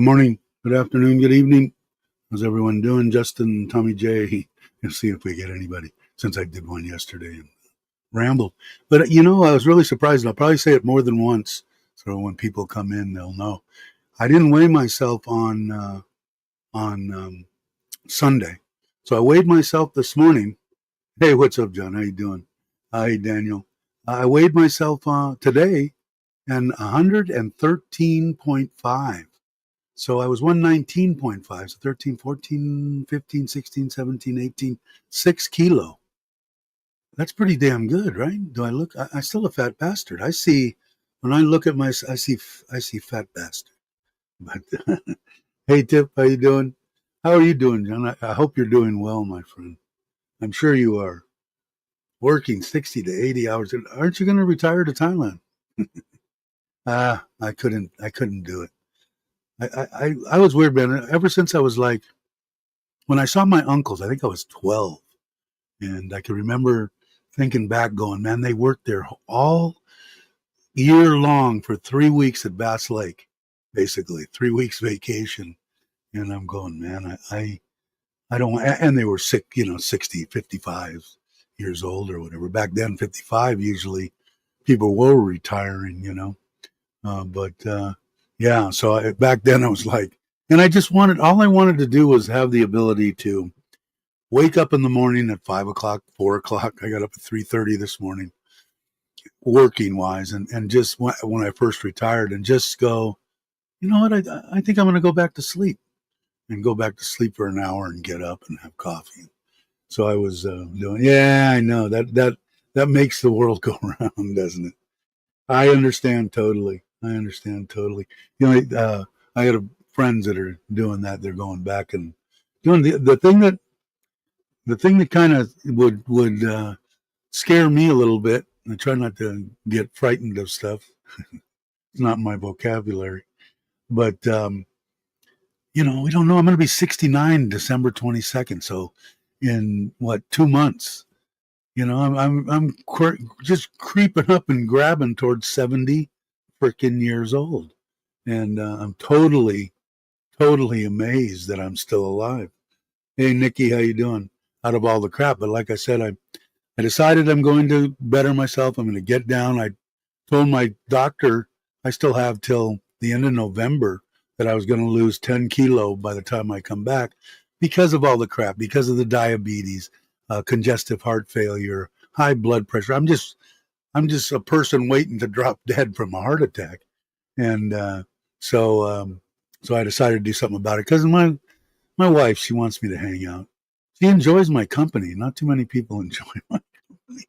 morning, good afternoon, good evening. How's everyone doing? Justin, Tommy J. Let's see if we get anybody since I did one yesterday and rambled. But I was really surprised. I'll probably say it more than once, so when people come in, they'll know. I didn't weigh myself on Sunday, so I weighed myself this morning. Hey, what's up, John? How you doing? Hi, Daniel. I weighed myself today and 113.5. So I was 119.5, so 13, 14, 15, 16, 17, 18, 6 kilo. That's pretty damn good, right? Do I look, I still a fat bastard. When I look at I see fat bastard. But hey, Tip, how you doing? How are you doing, John? I hope you're doing well, my friend. I'm sure you are. Working 60 to 80 hours. Aren't you going to retire to Thailand? I couldn't do it. I was weird, man. Ever since I was like, when I saw my uncles, I think I was 12. And I can remember thinking back, going, man, they worked there all year long for 3 weeks at Bass Lake, basically 3 weeks vacation. And I'm going, man, I don't, and they were sick, 60, 55 years old or whatever. Back then, 55, usually people were retiring, but yeah, so back then I was like, and all I wanted to do was have the ability to wake up in the morning at 5 o'clock, 4 o'clock. I got up at 3:30 this morning, working wise, and just when I first retired, and just go, you know what? I think I'm going to go back to sleep, and go back to sleep for an hour and get up and have coffee. So I was doing. Yeah, I know that makes the world go round, doesn't it? I understand totally. I got friends that are doing that. They're going back and doing the thing that kind of would scare me a little bit. I try not to get frightened of stuff. It's not my vocabulary, but we don't know. I'm going to be 69 December 22nd. So in 2 months, I'm just creeping up and grabbing towards 70 freaking years old. And I'm totally amazed that I'm still alive. Hey, Nikki, how you doing? Out of all the crap. But like I said, I decided I'm going to better myself. I'm going to get down. I told my doctor I still have till the end of November that I was going to lose 10 kilo by the time I come back because of all the crap, because of the diabetes, congestive heart failure, high blood pressure. I'm just a person waiting to drop dead from a heart attack. And so I decided to do something about it because my wife, she wants me to hang out. She enjoys my company. Not too many people enjoy my company.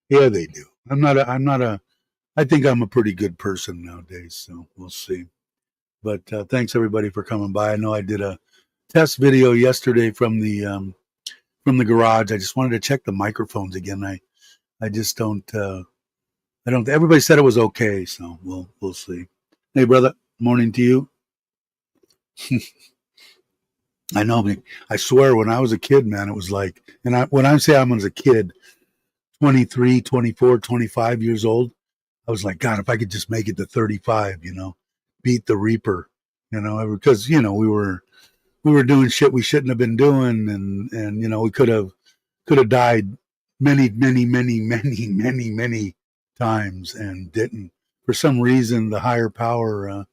Yeah, they do. I think I'm a pretty good person nowadays, so we'll see. But thanks everybody for coming by. I know I did a test video yesterday from the garage. I just wanted to check the microphones again. I just don't. I don't. Everybody said it was okay, so we'll see. Hey, brother. Morning to you. I know. I swear, when I was a kid, man, it was like, when I say I was a kid, 23, 24, 25 years old, I was like, God, if I could just make it to 35, beat the Reaper, because we were doing shit we shouldn't have been doing, and we could have died many, many, many, many, many, many times and didn't. For some reason, the higher power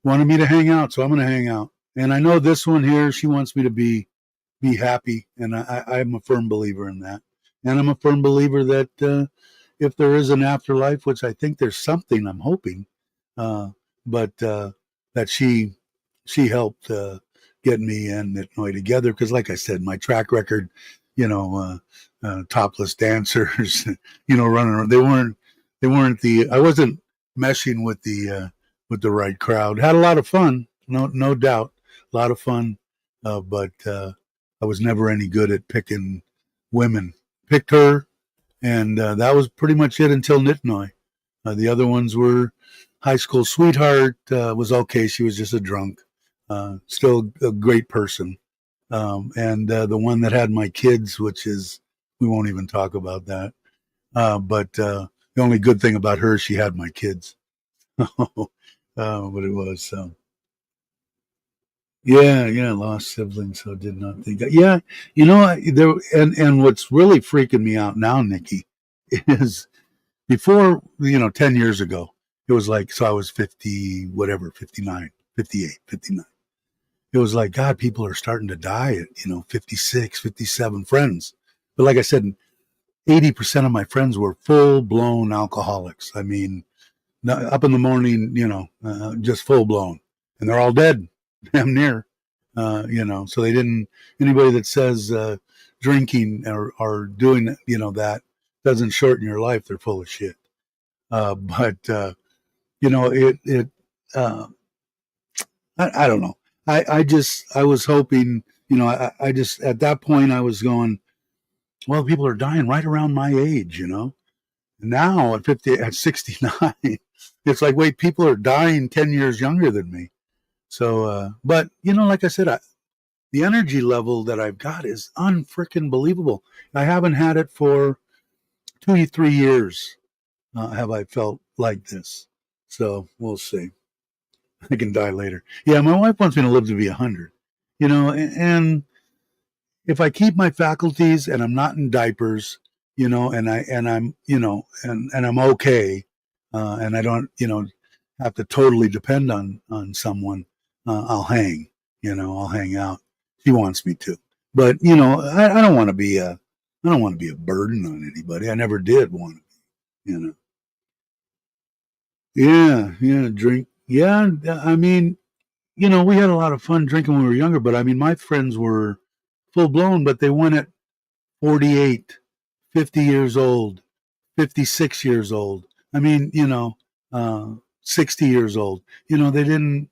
wanted me to hang out, so I'm going to hang out. And I know this one here, she wants me to be happy, and I'm a firm believer in that. And I'm a firm believer that if there is an afterlife, which I think there's something, I'm hoping, but that she helped get me and Nitnoy together. Because, like I said, my track record, topless dancers, running around. They weren't I wasn't meshing with the right crowd. Had a lot of fun, no doubt, a lot of fun, but I was never any good at picking women. Picked her, and that was pretty much it until Nitnoy. The other ones were high school sweetheart, was okay. She was just a drunk. Still a great person. And the one that had my kids, which is, we won't even talk about that. But the only good thing about her, she had my kids. What it was. Yeah, lost siblings, so did not think. Yeah, there and what's really freaking me out now, Nikki, is before 10 years ago, it was like so I was 50, whatever, 59, 58, 59. It was like God, people are starting to die at 56, 57 friends, but like I said, 80% of my friends were full blown alcoholics. I mean, up in the morning, just full blown, and they're all dead, damn near. So they didn't. Anybody that says drinking or doing that doesn't shorten your life, they're full of shit. But it. Uh, I don't know. I was hoping. I just at that point I was going. Well, people are dying right around my age. Now at 69, it's like, wait, people are dying 10 years younger than me. So, but like I said, the energy level that I've got is unfreaking believable. I haven't had it for 2 3 years. Have I felt like this? So we'll see. I can die later. Yeah, my wife wants me to live to be 100. And if I keep my faculties and I'm not in diapers, and I'm okay, and I don't, have to totally depend on someone, I'll hang. I'll hang out. She wants me to, but I don't want to be I don't want to be a burden on anybody. I never did want to, Yeah, drink. Yeah, I mean, we had a lot of fun drinking when we were younger, but I mean, my friends were full blown, but they went at 48, 50 years old, 56 years old. I mean, 60 years old. They didn't,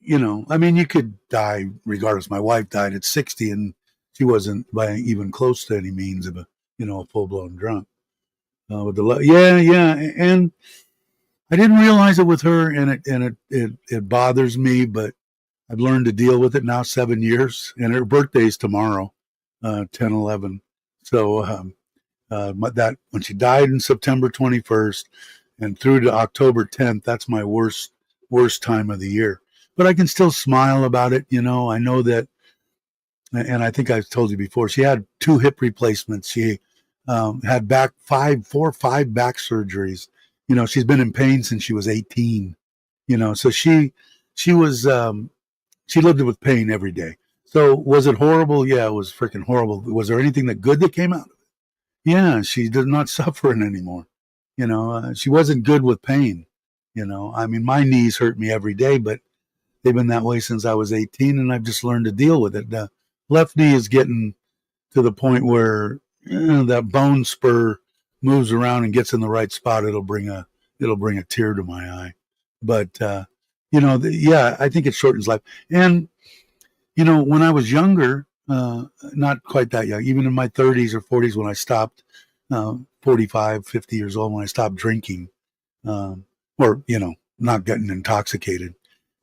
I mean, you could die regardless. My wife died at 60 and she wasn't by even close to any means of a full blown drunk. Yeah. And I didn't realize it with her and it bothers me, but I've learned to deal with it now 7 years and her birthday's tomorrow, 10/11. So, that when she died in September 21st and through to October 10th, that's my worst time of the year. But I can still smile about it. I know that, and I think I've told you before. She had 2 hip replacements. She had four or five back surgeries. She's been in pain since she was 18. So she was she lived with pain every day. So was it horrible? Yeah, it was freaking horrible. Was there anything good that came out? Yeah, she did not suffering anymore. She wasn't good with pain. I mean, my knees hurt me every day, but they've been that way since I was 18, and I've just learned to deal with it. The left knee is getting to the point where that bone spur moves around and gets in the right spot. It'll bring a tear to my eye. But yeah, I think it shortens life. And when I was younger, not quite that young, even in my 30s or 40s when I stopped, 45, 50 years old, when I stopped drinking, or, not getting intoxicated,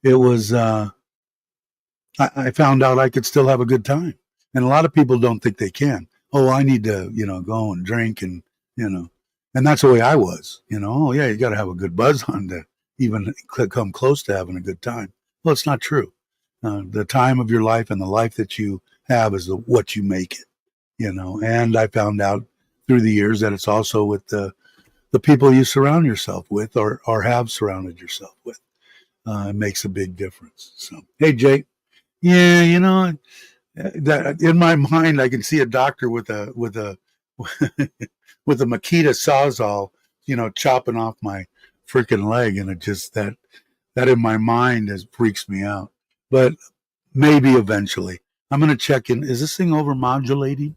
it was, I found out I could still have a good time. And a lot of people don't think they can. Oh, I need to, go and drink and that's the way I was, oh yeah, you got to have a good buzz on to even come close to having a good time. Well, it's not true. The time of your life and the life that you have is what you make it, And I found out through the years that it's also with the people you surround yourself with or have surrounded yourself with. It makes a big difference. So, hey, Jake. Yeah, that in my mind, I can see a doctor with a with a Makita sawzall, chopping off my freaking leg, and it just that in my mind freaks me out. But maybe eventually. I'm going to check in. Is this thing over modulating?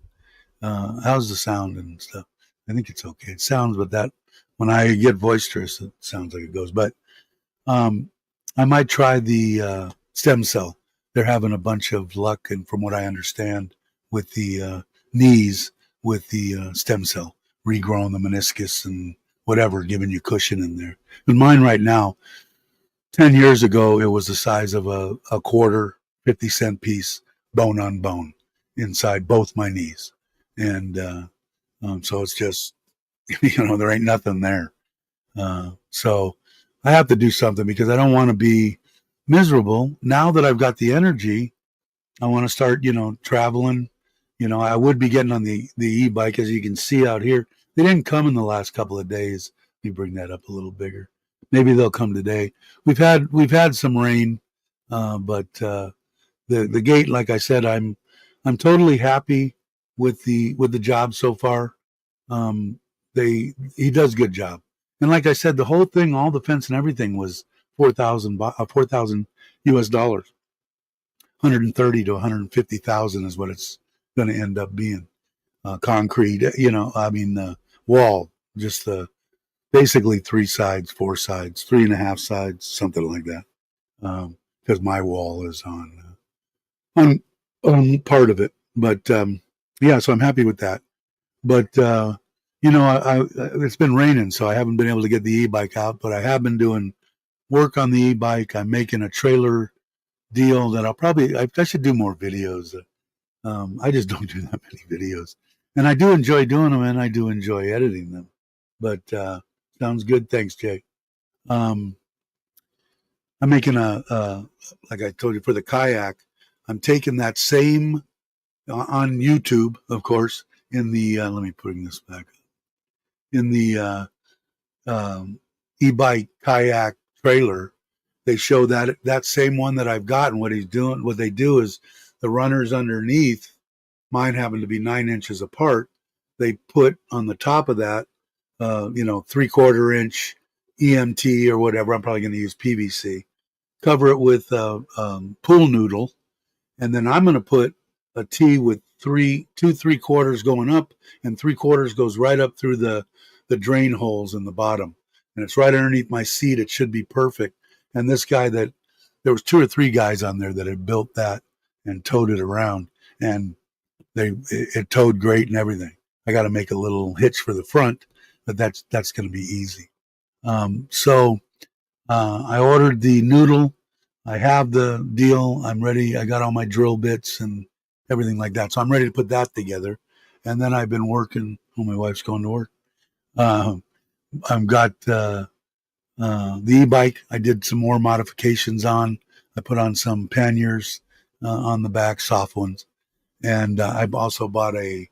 How's the sound and stuff? I think it's okay. It sounds, but that when I get boisterous, it sounds like it goes. But um, I might try the stem cell. They're having a bunch of luck, and from what I understand, with the knees, with the stem cell, regrowing the meniscus and whatever, giving you cushion in there. But mine right now, 10 years ago, it was the size of a quarter, 50-cent piece, bone on bone, inside both my knees. And so it's just, there ain't nothing there. So I have to do something because I don't want to be miserable. Now that I've got the energy, I want to start, traveling. I would be getting on the e-bike, as you can see out here. They didn't come in the last couple of days. Let me bring that up a little bigger. Maybe they'll come today. We've had some rain, but the gate, like I said, I'm totally happy with the job so far. He does a good job, and like I said, the whole thing, all the fence and everything was 4,000 US dollars. 130 to 150,000 is what it's going to end up being. Concrete, wall, just basically 3 sides, 4 sides, 3.5 sides, something like that. Because my wall is on part of it, but yeah, so I'm happy with that. But it's been raining, so I haven't been able to get the e-bike out. But I have been doing work on the e-bike. I'm making a trailer deal that I should do more videos. I just don't do that many videos, and I do enjoy doing them, and I do enjoy editing them. But sounds good. Thanks, Jay. I'm making like I told you, for the kayak. I'm taking that same on YouTube, of course. In the let me bring this back in the e-bike kayak trailer. They show that same one that I've got, and what they do is the runners underneath, mine happen to be 9 inches apart. They put on the top of that, 3/4 inch EMT or whatever. I'm probably going to use PVC. Cover it with pool noodle, and then I'm going to put a T with 2 3/4 going up, and 3/4 goes right up through the drain holes in the bottom, and it's right underneath my seat. It should be perfect. And this guy there was 2 or 3 guys on there that had built that and towed it around, and it towed great and everything. I got to make a little hitch for the front, but that's going to be easy. So I ordered the noodle. I have the deal. I'm ready. I got all my drill bits and everything like that. So I'm ready to put that together. And then I've been working. Oh, my wife's going to work. I've got the e-bike. I did some more modifications on. I put on some panniers on the back, soft ones. And I've also bought a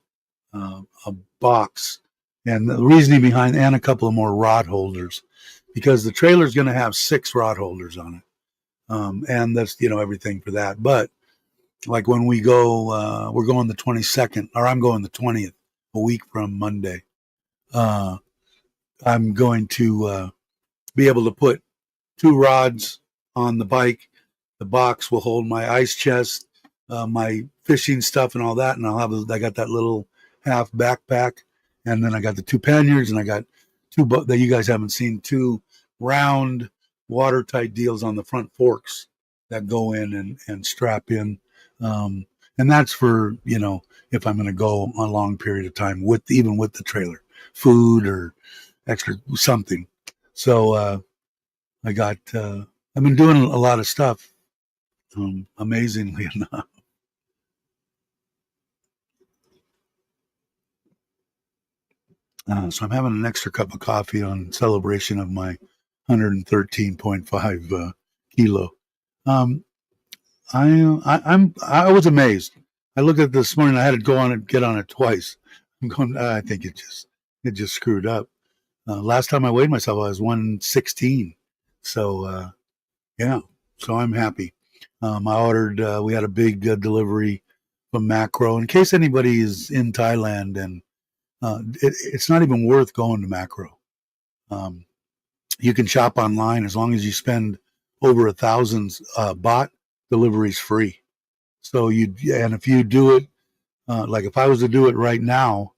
box. And the reasoning behind, and a couple of more rod holders, because the trailer is going to have 6 rod holders on it. And that's, everything for that. But like when we go, we're going the 22nd, or I'm going the 20th, a week from Monday. I'm going to be able to put 2 rods on the bike. The box will hold my ice chest, my fishing stuff and all that. And I got that little half backpack. And then I got the 2 panniers, and I got 2 that you guys haven't seen, 2 round watertight deals on the front forks that go in and strap in. And that's for, if I'm going to go a long period of time even with the trailer, food or extra something. So I've been doing a lot of stuff, amazingly enough. So I'm having an extra cup of coffee on celebration of my 113.5 kilo. I was amazed. I looked at it this morning. I had to go on and get on it twice. I'm going. I think it just screwed up. Last time I weighed myself, I was 116. So yeah. So I'm happy. I ordered. We had a big delivery from Macro. In case anybody is in Thailand, and it's not even worth going to Macro. You can shop online as long as you spend over 1,000 baht. Delivery's free. So and if you do it, like if I was to do it right now,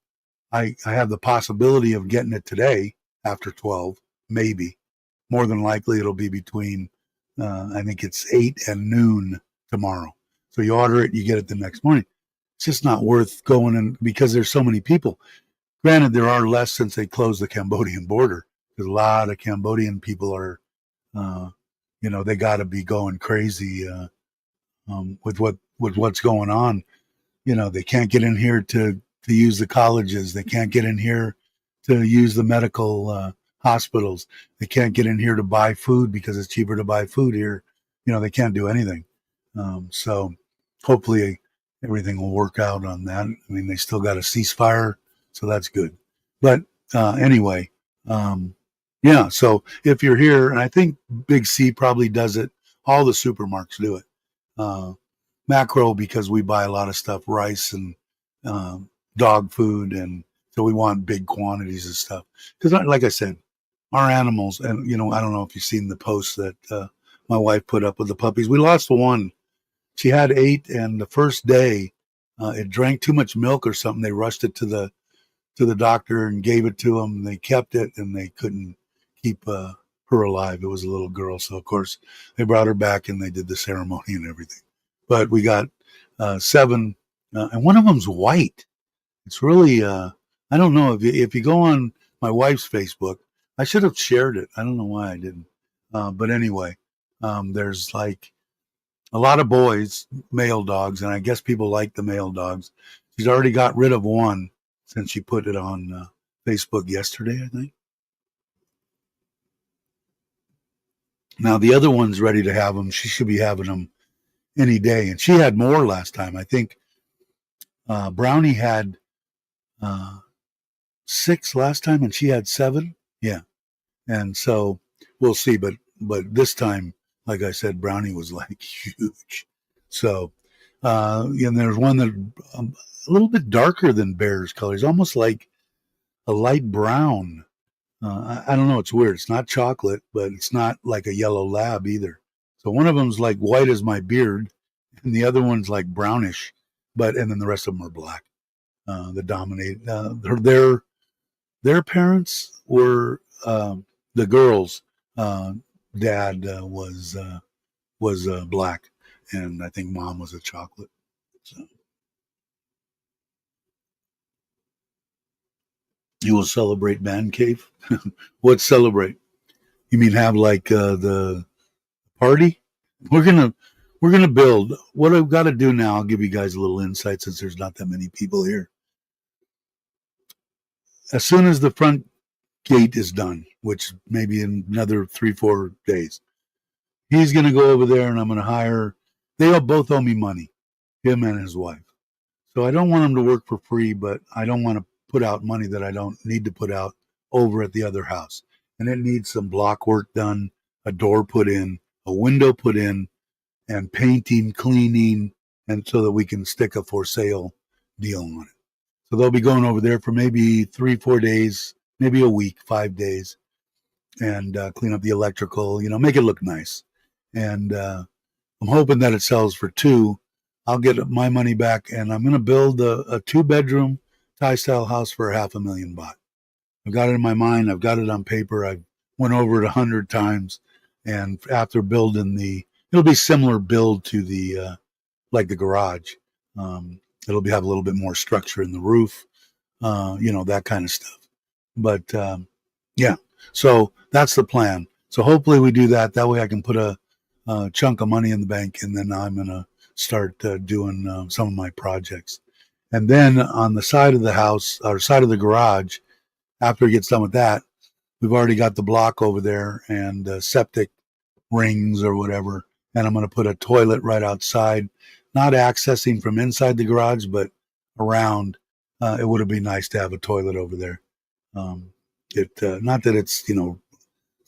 I have the possibility of getting it today after 12, maybe. More than likely, it'll be between, I think it's 8 and noon tomorrow. So you order it, you get it the next morning. It's just not worth going in because there's so many people. Granted, there are less since they closed the Cambodian border. Because a lot of Cambodian people are, they got to be going crazy with what's going on. They can't get in here to use the colleges. They can't get in here to use the medical hospitals. They can't get in here to buy food because it's cheaper to buy food here they can't do anything. So hopefully everything will work out on that. I mean, they still got a ceasefire, so that's good. But anyway, yeah. So if you're here, and I think Big C probably does it, all the supermarkets do it. Macro, because we buy a lot of stuff, rice and dog food, and so we want big quantities of stuff. Because, like I said, our animals, and I don't know if you've seen the post that my wife put up with the puppies. We lost one. She had 8, and the first day, it drank too much milk or something. They rushed it to the doctor and gave it to them. They kept it, and they couldn't keep her alive. It was a little girl, so of course they brought her back and they did the ceremony and everything. But we got 7, and one of them's white. It's really I don't know if you go on my wife's Facebook. I should have shared it. I don't know why I didn't. But anyway, there's like a lot of boys, male dogs, and I guess people like the male dogs. She's already got rid of one since she put it on Facebook yesterday, I think. Now the other one's ready to have them. She should be having them any day, and she had more last time. I think Brownie had 6 last time, and she had 7. Yeah, and so we'll see. But this time, like I said, Brownie was like huge. So, and there's one that a little bit darker than Bear's colors, almost like a light brown. I don't know. It's weird. It's not chocolate, but it's not like a yellow lab either. So one of them's like white as my beard, and the other one's like brownish, and then the rest of them are black. The dominate. Their parents were the girls. Dad was black, and I think mom was a chocolate. So you will celebrate man cave. What celebrate? You mean have like the party? We're gonna build. What I've got to do now, I'll give you guys a little insight since there's not that many people here. As soon as the front gate is done, which maybe in another 3-4 days, he's gonna go over there and I'm gonna hire. They both owe me money, him and his wife. So I don't want him to work for free, but I don't want to put out money that I don't need to put out over at the other house. And it needs some block work done, a door put in, a window put in, and painting, cleaning, and so that we can stick a for sale deal on it. So they'll be going over there for maybe 3-4 days, maybe a week, 5 days, and clean up the electrical, make it look nice. And I'm hoping that it sells for 2. I'll get my money back, and I'm going to build a 2-bedroom Thai-style house for $500,000 baht. I've got it in my mind. I've got it on paper. I went over it 100 times, and after building it'll be similar build to the like the garage. It'll have a little bit more structure in the roof, that kind of stuff. But yeah, so that's the plan. So hopefully we do that. That way I can put a chunk of money in the bank, and then I'm gonna start doing some of my projects. And then on the side of the house or side of the garage, after it gets done with that, we've already got the block over there and septic rings or whatever. And I'm going to put a toilet right outside, not accessing from inside the garage, but around. It would be nice to have a toilet over there. Not that it's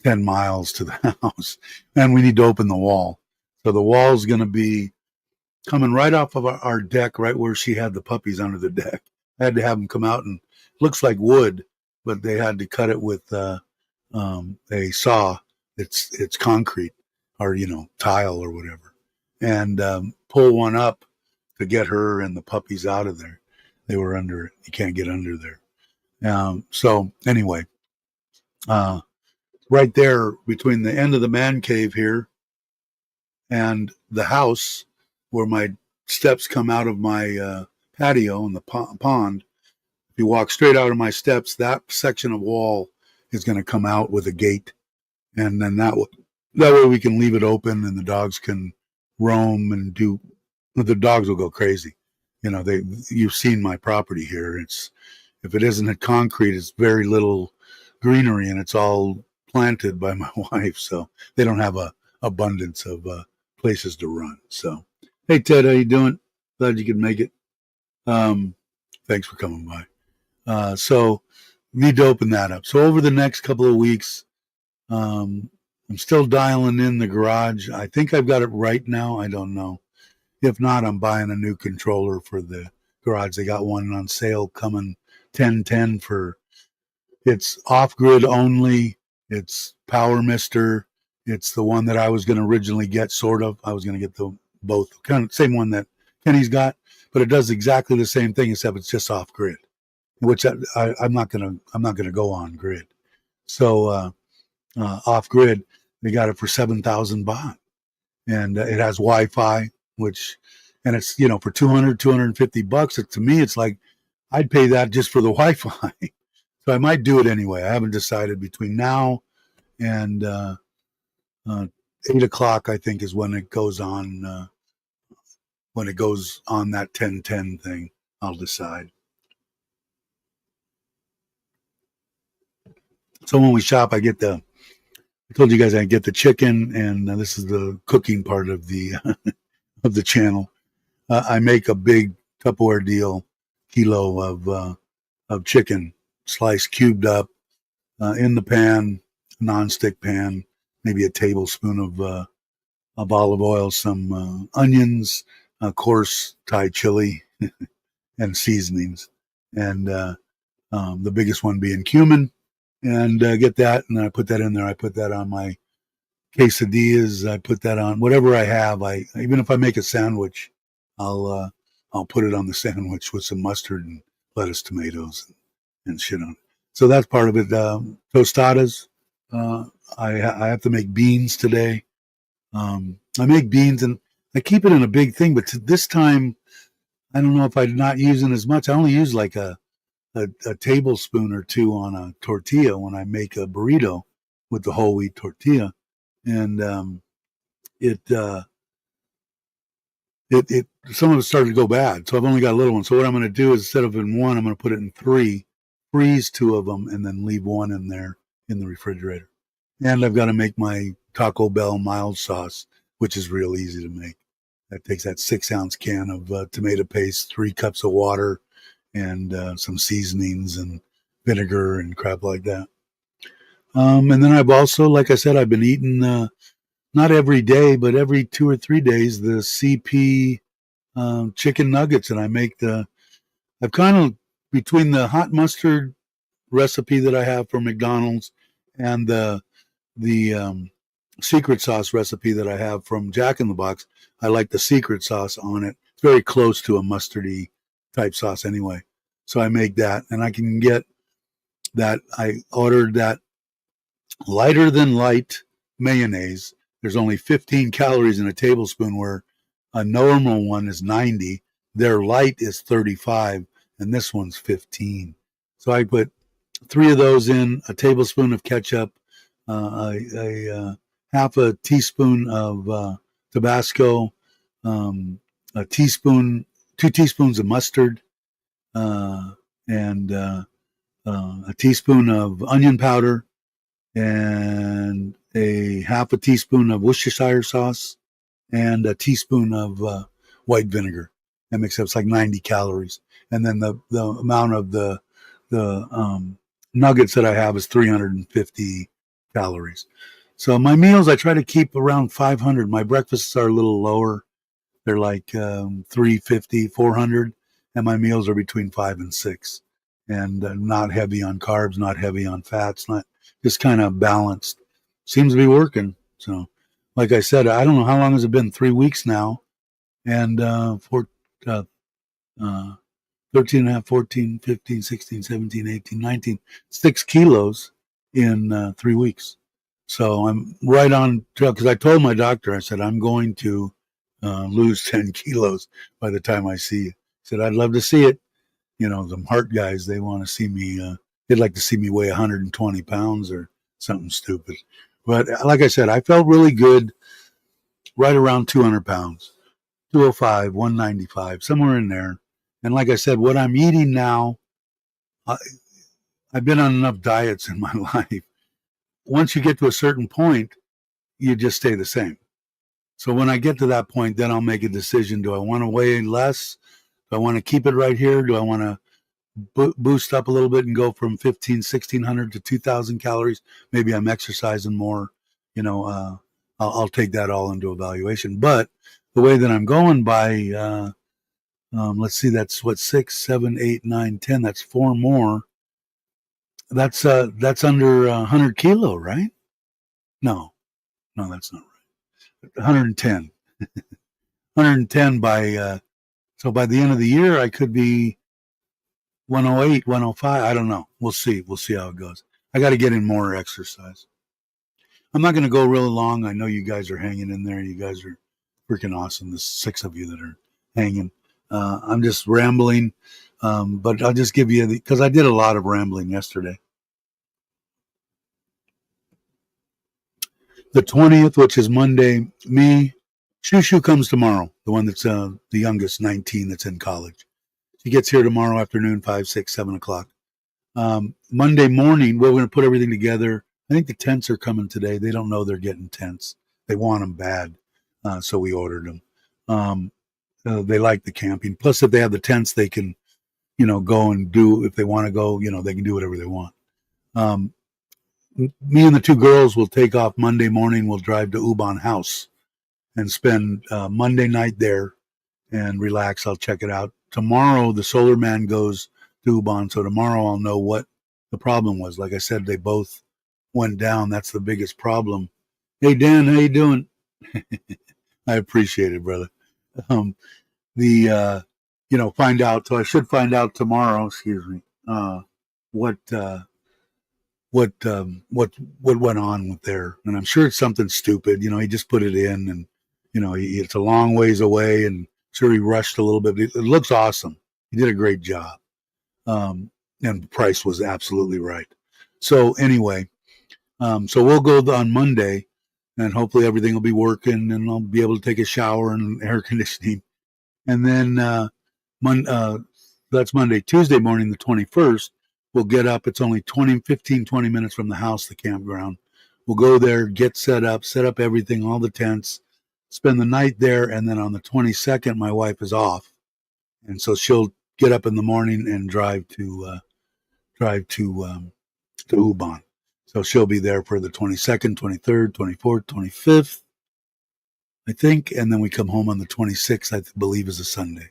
10 miles to the house, and we need to open the wall. So the wall's going to be coming right off of our deck, right where she had the puppies under the deck. I had to have them come out, and it looks like wood, but they had to cut it with a saw. It's concrete or tile or whatever, and pull one up to get her and the puppies out of there. They were under it. You can't get under there. So anyway, right there between the end of the man cave here and the house, where my steps come out of my patio and the pond. If you walk straight out of my steps, that section of wall is going to come out with a gate, and then that way we can leave it open and the dogs can roam and do. The dogs will go crazy. You've seen my property here. If it isn't a concrete, it's very little greenery, and it's all planted by my wife, so they don't have a abundance of places to run. So, hey Ted, how you doing? Glad you could make it. Thanks for coming by. So need to open that up. So over the next couple of weeks, I'm still dialing in the garage. I think I've got it right now. I don't know. If not, I'm buying a new controller for the garage. They got one on sale coming 1010 for, it's off grid only. It's Power Mister. It's the one that I was going to originally get, sort of. I was going to get the both, kind of same one that Kenny's got, but it does exactly the same thing, except it's just off grid, which I'm not gonna go on grid. So off grid, they got it for 7,000 baht, and it has Wi-Fi, which, and it's, you know, for 250 bucks. To me, it's like I'd pay that just for the Wi-Fi. So I might do it anyway. I haven't decided. Between now and 8 o'clock, I think, is when it goes on. When it goes on that 1010 thing, I'll decide. So when we shop, I told you guys I get the chicken, and this is the cooking part of the of the channel. I make a big Tupperware kilo of chicken, sliced, cubed up, in the pan, non-stick pan, maybe a tablespoon of olive oil, some onions, coarse Thai chili, and seasonings, and the biggest one being cumin, and get that, and then I put that in there. I put that on my quesadillas. I put that on whatever I have. Even if I make a sandwich, I'll put it on the sandwich with some mustard and lettuce, tomatoes, and shit on it. So that's part of it. Tostadas. I have to make beans today. I make beans, and I keep it in a big thing, but this time, I don't know if I'm not using as much. I only use like a tablespoon or two on a tortilla when I make a burrito with the whole wheat tortilla, and it some of it started to go bad. So I've only got a little one. So what I'm going to do is, instead of in one, I'm going to put it in 3, freeze 2 of them, and then leave 1 in there in the refrigerator. And I've got to make my Taco Bell mild sauce, which is real easy to make. That takes that 6-ounce can of tomato paste, 3 cups of water, and some seasonings and vinegar and crap like that. And then I've also, like I said, I've been eating, not every day, but every 2 or 3 days, the CP chicken nuggets. And I've kind of, between the hot mustard recipe that I have from McDonald's and the secret sauce recipe that I have from Jack in the Box, I like the secret sauce on it. It's very close to a mustardy type sauce anyway. So I make that, and I can get that. I ordered that lighter than light mayonnaise. There's only 15 calories in a tablespoon, where a normal one is 90. Their light is 35, and this one's 15. So I put 3 of those in, a tablespoon of ketchup, half a teaspoon of Tabasco, a teaspoon, 2 teaspoons of mustard, and a teaspoon of onion powder, and a half a teaspoon of Worcestershire sauce, and a teaspoon of white vinegar. That makes up, it's like 90 calories. And then the amount of the nuggets that I have is 350 calories. So my meals, I try to keep around 500. My breakfasts are a little lower. They're like 350, 400. And my meals are between 5 and 6. And not heavy on carbs, not heavy on fats, not just kind of balanced. Seems to be working. So, like I said, I don't know how long has it been, 3 weeks now. And 13 and a half, 14, 15, 16, 17, 18, 19, 6 kilos in 3 weeks. So I'm right on track, because I told my doctor, I said, I'm going to lose 10 kilos by the time I see you. He said, I'd love to see it. You know, the heart guys, they want to see me, they'd like to see me weigh 120 pounds or something stupid. But like I said, I felt really good, right around 200 pounds, 205, 195, somewhere in there. And like I said, what I'm eating now, I've been on enough diets in my life. Once you get to a certain point, you just stay the same. So when I get to that point, then I'll make a decision. Do I want to weigh less? Do I want to keep it right here? Do I want to boost up a little bit and go from 15, 1600 to 2000 calories? Maybe I'm exercising more. I'll take that all into evaluation. But the way that I'm going by, let's see, that's what, 6, 7, 8, 9, 10. That's 4 more. That's under 100 kilo, right? No, that's not right. 110. 110 by so by the end of the year I could be 108, 105. I don't know. We'll see how it goes. I got to get in more exercise. I'm not going to go really long. I know you guys are hanging in there. You guys are freaking awesome. There's 6 of you that are hanging. I'm just rambling, but I'll just give you because I did a lot of rambling yesterday. The 20th, which is Monday, Shushu comes tomorrow, the one that's the youngest, 19, that's in college. She gets here tomorrow afternoon, 5, 6, 7 o'clock. Monday morning, we're going to put everything together. I think the tents are coming today. They don't know they're getting tents. They want them bad, so we ordered them. They like the camping. Plus, if they have the tents, they can, go and do, if they want to go, they can do whatever they want. Me and the 2 girls will take off Monday morning. We'll drive to Ubon House and spend Monday night there and relax. I'll check it out. Tomorrow, the Solar Man goes to Ubon, so tomorrow I'll know what the problem was. Like I said, they both went down. That's the biggest problem. Hey, Dan, how you doing? I appreciate it, brother. Find out. So I should find out tomorrow. Excuse me. What went on with there? And I'm sure it's something stupid. He just put it in, and it's a long ways away, and sure he rushed a little bit. It looks awesome. He did a great job, and the price was absolutely right. So anyway, so we'll go on Monday, and hopefully everything will be working, and I'll be able to take a shower and air conditioning. And then that's Monday. Tuesday morning, the 21st, we'll get up. It's only 20 minutes from the house, the campground. We'll go there, get set up everything, all the tents, spend the night there, and then on the 22nd, my wife is off, and so she'll get up in the morning and drive to Ubon. So she'll be there for the 22nd, 23rd, 24th, 25th, I think, and then we come home on the 26th, I believe is a Sunday,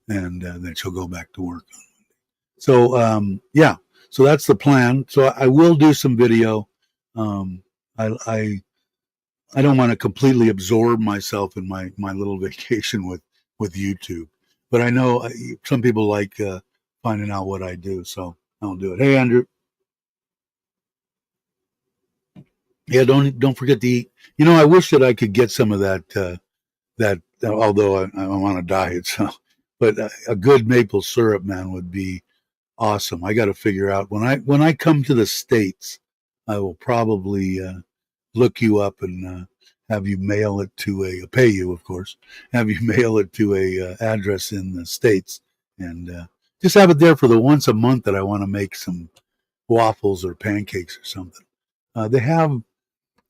and then she'll go back to work on Monday. So yeah, so that's the plan. So I will do some video. I don't want to completely absorb myself in my little vacation with YouTube, but I know some people like finding out what I do, so I'll do it. Hey, Andrew. Yeah, don't forget to eat. I wish that I could get some of that. Although I'm on a diet, so, but a good maple syrup, man, would be awesome. I got to figure out when I come to the States, I will probably look you up and have you mail it to pay you, of course, have you mail it to a address in the States, and just have it there for the once a month that I want to make some waffles or pancakes or something.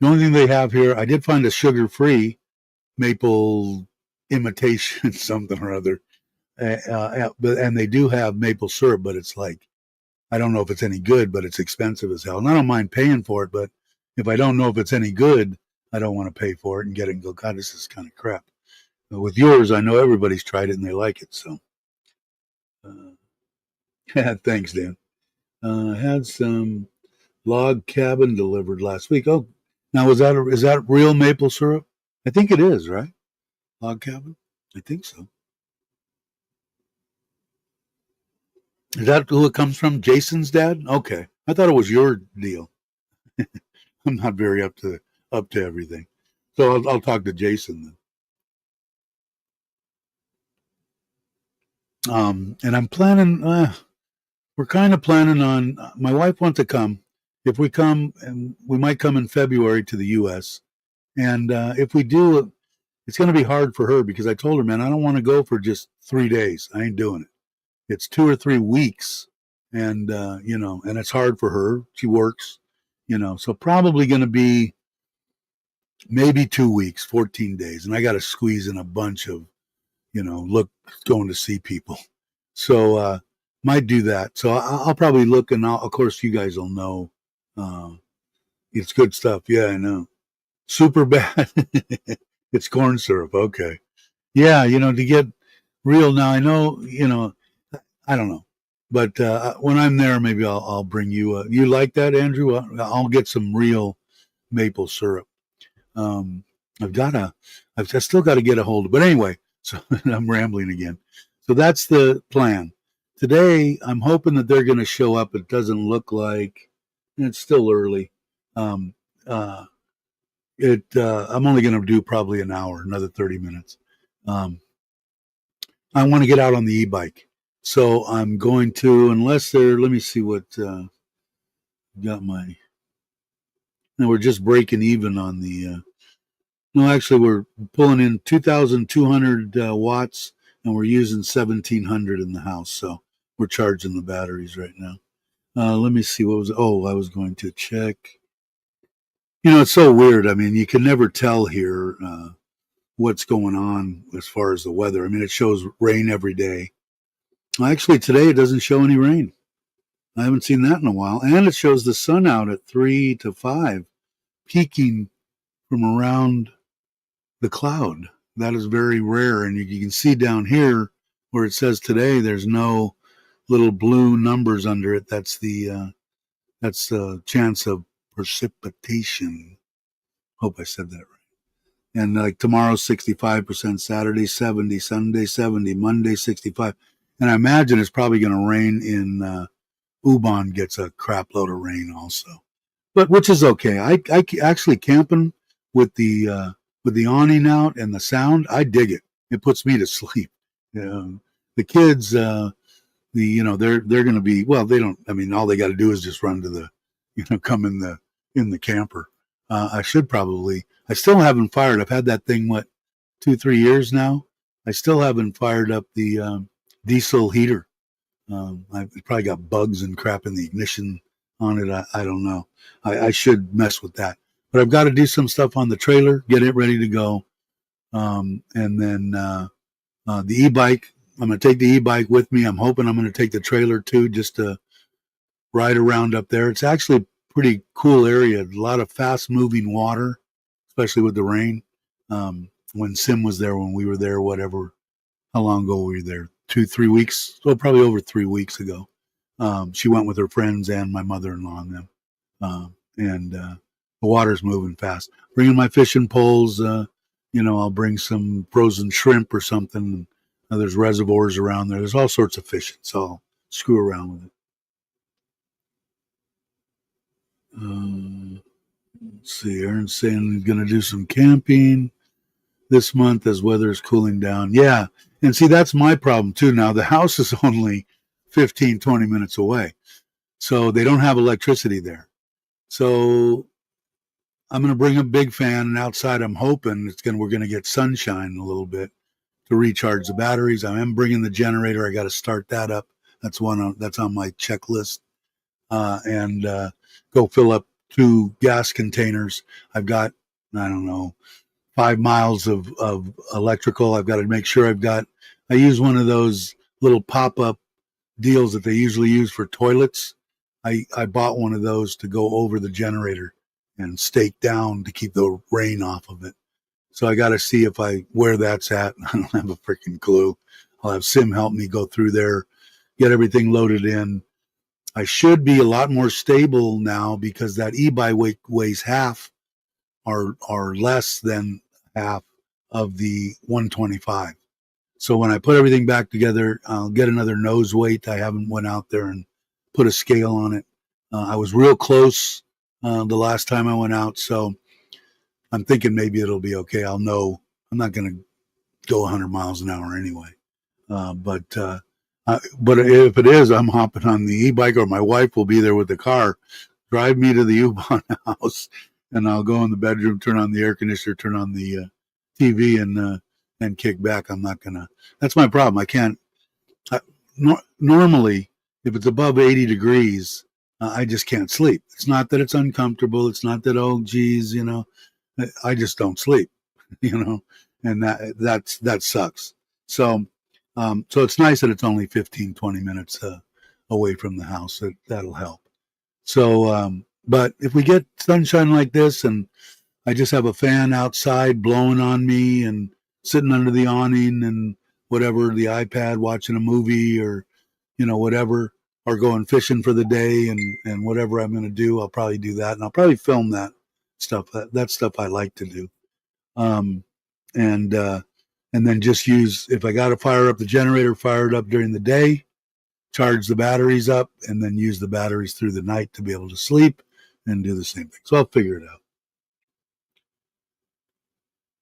The only thing they have here, I did find a sugar-free maple imitation something or other, and they do have maple syrup, but it's like, I don't know if it's any good, but it's expensive as hell. And I don't mind paying for it, but if I don't know if it's any good, I don't want to pay for it and get it and go, God, this is kind of crap. But with yours, I know everybody's tried it and they like it. So, thanks, Dan. I had some log cabin delivered last week. Oh, now is that real maple syrup? I think it is, right? Log cabin? I think so. Is that who it comes from? Jason's dad? Okay. I thought it was your deal. I'm not very up to everything. So I'll talk to Jason then. And I'm planning, we're kind of planning on, my wife wants to come. If we come, and we might come in February to the U.S. And if we do, it's going to be hard for her because I told her, man, I don't want to go for just 3 days. I ain't doing it. It's 2 or 3 weeks. And, and it's hard for her. She works, so probably going to be maybe 2 weeks, 14 days. And I got to squeeze in a bunch of, going to see people. So, might do that. So I'll probably look, and of course you guys will know. Uh, it's good stuff. Yeah, I know. Super bad. It's corn syrup. Okay. Yeah, to get real now, I know, I don't know. But when I'm there, maybe I'll bring you. You like that, Andrew? I'll get some real maple syrup. Um, I've still got to get a hold of. But anyway, so I'm rambling again. So that's the plan. Today, I'm hoping that they're going to show up. It doesn't look like it's still early. Um, uh, I'm only going to do probably an hour, another 30 minutes. I want to get out on the e-bike. So I'm going to, unless they're, let me see what, got my, no, we're just breaking even on the, no, actually we're pulling in 2,200 watts and we're using 1,700 in the house. So we're charging the batteries right now. Let me see I was going to check. It's so weird. I mean, you can never tell here, what's going on as far as the weather. I mean, it shows rain every day. Actually, today it doesn't show any rain. I haven't seen that in a while. And it shows the sun out at 3 to 5, peeking from around the cloud. That is very rare. And you can see down here where it says today, there's no little blue numbers under it. That's the chance of precipitation. Hope I said that right. And like tomorrow's 65%, Saturday 70, Sunday 70, Monday 65. And I imagine it's probably going to rain in Ubon gets a crap load of rain also, but which is okay. I actually camping with the awning out and the sound. I dig it. It puts me to sleep. The kids, they're going to be, well, they don't. I mean, all they got to do is just run to the, come in the camper. I should probably. I still haven't fired. I've had that thing 2-3 years now. I still haven't fired up the diesel heater. I've probably got bugs and crap in the ignition on it. I don't know. I should mess with that. But I've got to do some stuff on the trailer, get it ready to go. And then the e-bike, I'm going to take the e-bike with me. I'm hoping I'm going to take the trailer too, just to ride around up there. It's actually a pretty cool area. A lot of fast moving water, especially with the rain. When Sim was there, when we were there, whatever, how long ago were we there? 2-3 weeks, well, probably over 3 weeks ago. She went with her friends and my mother-in-law and them. And the water's moving fast. Bringing my fishing poles, I'll bring some frozen shrimp or something. There's reservoirs around there. There's all sorts of fishing, so I'll screw around with it. Let's see, Aaron's saying he's going to do some camping this month as weather is cooling down. Yeah. And see, that's my problem too. Now the house is only 15, 20 minutes away. So they don't have electricity there. So I'm going to bring a big fan, and outside I'm hoping we're going to get sunshine a little bit to recharge the batteries. I am bringing the generator. I got to start that up. That's on my checklist. And go fill up 2 gas containers. I've got, I don't know, 5 miles of electrical. I've got to make sure I use one of those little pop-up deals that they usually use for toilets. I bought one of those to go over the generator and stake down to keep the rain off of it. So I got to see where that's at. I don't have a freaking clue. I'll have Sim help me go through there, get everything loaded in. I should be a lot more stable now because that e-bike weighs half or less than half of the 125. So when I put everything back together, I'll get another nose weight. I haven't went out there and put a scale on it. I was real close the last time I went out, so I'm thinking maybe it'll be okay. I'll know I'm not going to go 100 miles an hour anyway. But if it is, I'm hopping on the e-bike, or my wife will be there with the car, drive me to the U-Bahn house, and I'll go in the bedroom, turn on the air conditioner, turn on the TV, and kick back. I'm not gonna. That's my problem. I can't. Normally, if it's above 80 degrees, I just can't sleep. It's not that it's uncomfortable. It's not that, oh, geez, I just don't sleep, and that sucks. So, so it's nice that it's only 15, 20 minutes away from the house. That'll help. So, but if we get sunshine like this and I just have a fan outside blowing on me and sitting under the awning and whatever, the iPad watching a movie or, whatever, or going fishing for the day and whatever I'm going to do, I'll probably do that. And I'll probably film that stuff. That stuff I like to do. Um, and then just use, if I got to fire up the generator, fire it up during the day, charge the batteries up, and then use the batteries through the night to be able to sleep and do the same thing. So I'll figure it out.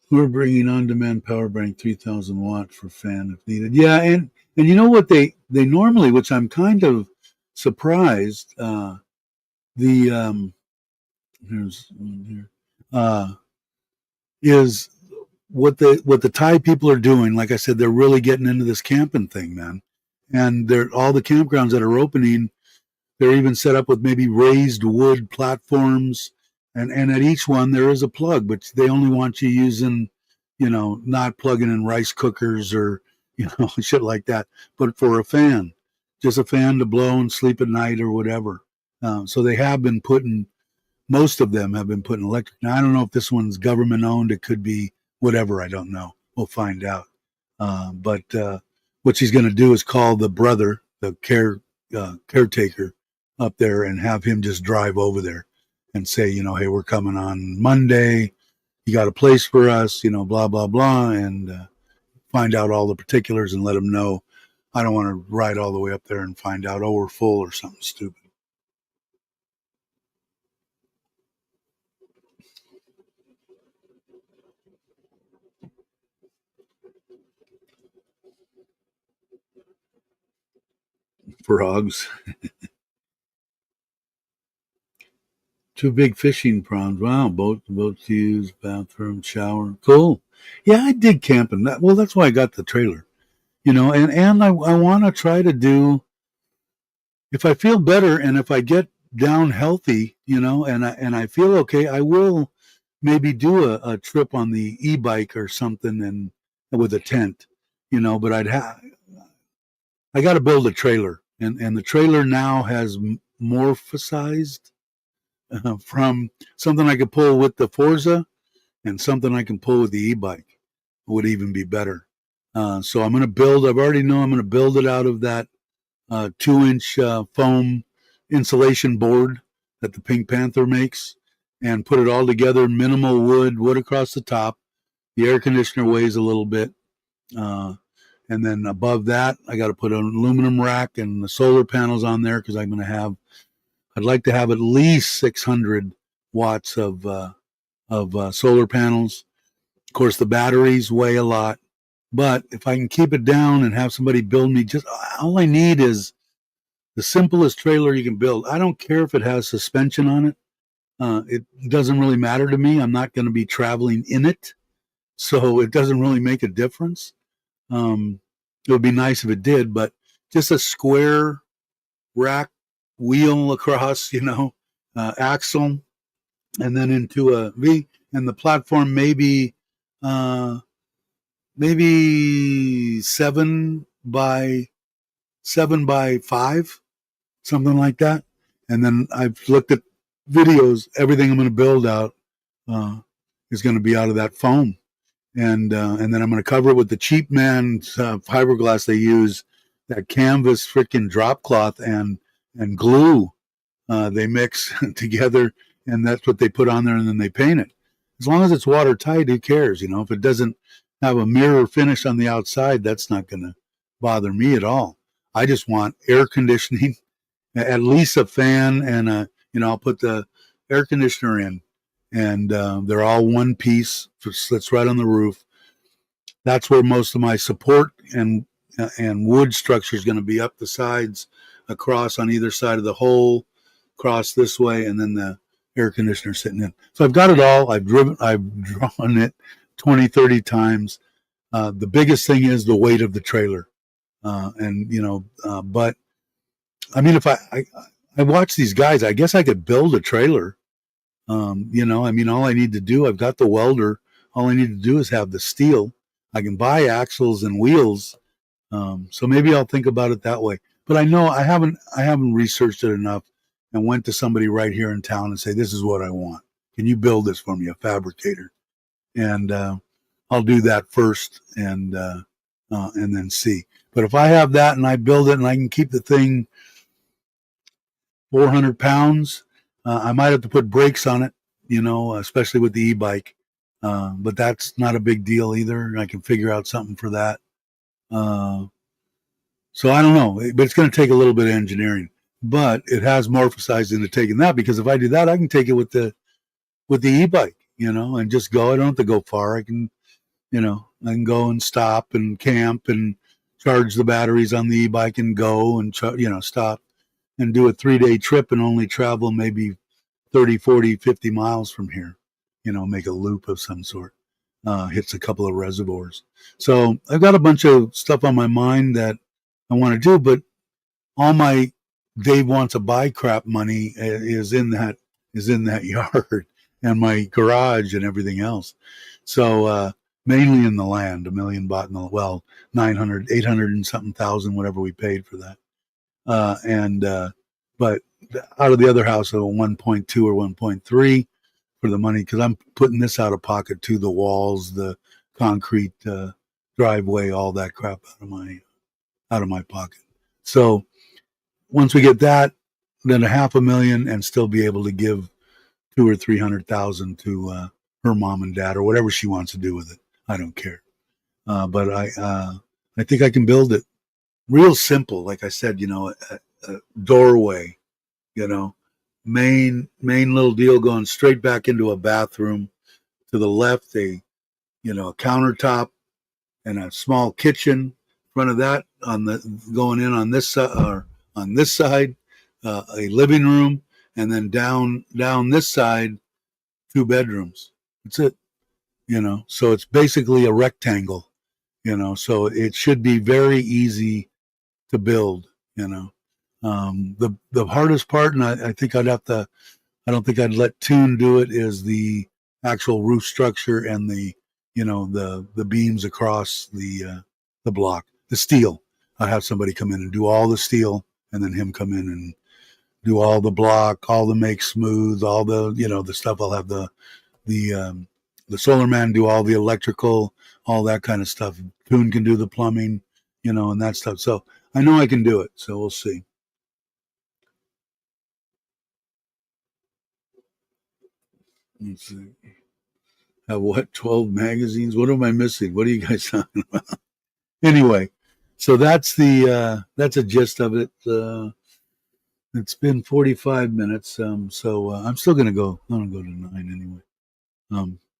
We're bringing on-demand power bank 3,000 watt for fan if needed. Yeah, and you know what they normally, which I'm kind of surprised. Here's here. Is what the Thai people are doing. Like I said, they're really getting into this camping thing, man. And all the campgrounds that are opening, they're even set up with maybe raised wood platforms, and at each one there is a plug, but they only want you using, not plugging in rice cookers or shit like that, but for a fan, just a fan to blow and sleep at night or whatever. So they have been putting, most of them have been putting electric. Now I don't know if this one's government owned. It could be whatever. I don't know. We'll find out. But what she's going to do is call the brother, the caretaker up there, and have him just drive over there and say, hey, we're coming on Monday. You got a place for us, blah, blah, blah, and find out all the particulars and let them know. I don't want to ride all the way up there and find out, oh, we're full or something stupid. Frogs. 2 big fishing ponds. Wow, boats use, bathroom, shower. Cool. Yeah, I dig camping. That's why I got the trailer. And I want to try to do, if I feel better and if I get down healthy, and I feel okay, I will maybe do a trip on the e-bike or something and with a tent, but I got to build a trailer, and the trailer now has morphosized from something I could pull with the Forza and something I can pull with the e-bike would even be better. So I'm going to build, I've already know I'm going to build it out of that 2-inch foam insulation board that the Pink Panther makes and put it all together, minimal wood across the top. The air conditioner weighs a little bit. And then above that, I got to put an aluminum rack and the solar panels on there because I'd like to have at least 600 watts of solar panels. Of course, the batteries weigh a lot, but if I can keep it down and have somebody build me, just all I need is the simplest trailer you can build. I don't care if it has suspension on it. It doesn't really matter to me. I'm not going to be traveling in it, so it doesn't really make a difference. It would be nice if it did, but just a square rack wheel across, axle, and then into a V, and the platform maybe 7 by 5, something like that. And then I've looked at videos. Everything I'm going to build out is going to be out of that foam, and then I'm going to cover it with the cheap man's fiberglass they use, that canvas freaking drop cloth and glue. They mix together, and that's what they put on there, and then they paint it. As long as it's watertight, who cares? If it doesn't have a mirror finish on the outside, that's not going to bother me at all. I just want air conditioning, at least a fan, and I'll put the air conditioner in, and they're all one piece. That's right on the roof. That's where most of my support and wood structure is going to be, up the sides, across on either side of the hole, across this way, and then the air conditioner sitting in. So I've got it all. I've drawn it 20, 30 times. The biggest thing is the weight of the trailer. But I mean, if I watch these guys, I guess I could build a trailer I mean, all I need to do, I've got the welder. All I need to do is have the steel. I can buy axles and wheels. So maybe I'll think about it that way. But I know I haven't researched it enough and went to somebody right here in town and say, this is what I want. Can you build this for me, a fabricator? And I'll do that first and then see. But if I have that and I build it and I can keep the thing 400 pounds, I might have to put brakes on it, especially with the e-bike. But that's not a big deal either. I can figure out something for that. So I don't know, but it's going to take a little bit of engineering. But it has morphosized into taking that, because if I do that, I can take it with the e-bike, and just go. I don't have to go far. I can go and stop and camp and charge the batteries on the e-bike and go and stop and do a 3-day trip and only travel maybe 30, 40, 50 miles from here. Make a loop of some sort. Hits a couple of reservoirs. So I've got a bunch of stuff on my mind that I want to do, but all my Dave wants to buy crap money is in that yard and my garage and everything else. So mainly in the land, $1 million bought in the, 900, 800 and something thousand, whatever we paid for that. But out of the other house, a 1.2 or 1.3 for the money, because I'm putting this out of pocket too, the walls, the concrete driveway, all that crap out of my pocket. So once we get that, then $500,000 and still be able to give 200,000 or 300,000 to her mom and dad or whatever she wants to do with it. I don't care. But I think I can build it real simple. Like I said, a doorway, main little deal going straight back into a bathroom. To the left, a countertop and a small kitchen. In front of that, going in on this side, or on this side, a living room, and then down this side, 2 bedrooms. That's it. So it's basically a rectangle. So it should be very easy to build. The hardest part, and I think I don't think I'd let Tune do it, is the actual roof structure and the beams across the block, the steel. I have somebody come in and do all the steel, and then him come in and do all the block, all the make smooth, all the the stuff. I'll have the solar man do all the electrical, all that kind of stuff. Tune can do the plumbing, and that stuff. So I know I can do it. So we'll see. Let's see. Have what? 12 magazines? What am I missing? What are you guys talking about? Anyway, so that's a gist of it. It's been 45 minutes. So I'm still gonna go. I'm gonna go to 9 anyway.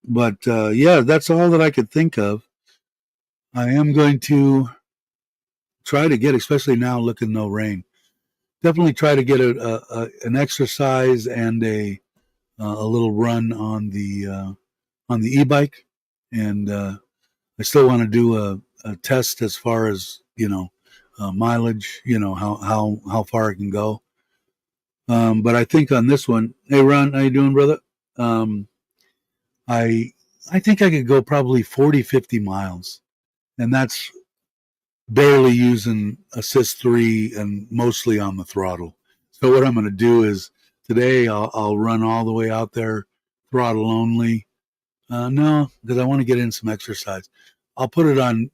But yeah, that's all that I could think of. I am going to try to get, especially now, looking no rain. Definitely try to get an exercise and a little run on the e-bike, and I still want to do a test as far as mileage. How far I can go. But I think on this one, hey Ron, how you doing, brother? I think I could go probably 40, 50 miles, and that's barely using assist 3 and mostly on the throttle. So what I'm going to do is today I'll run all the way out there, throttle only. No, because I want to get in some exercise. I'll put it on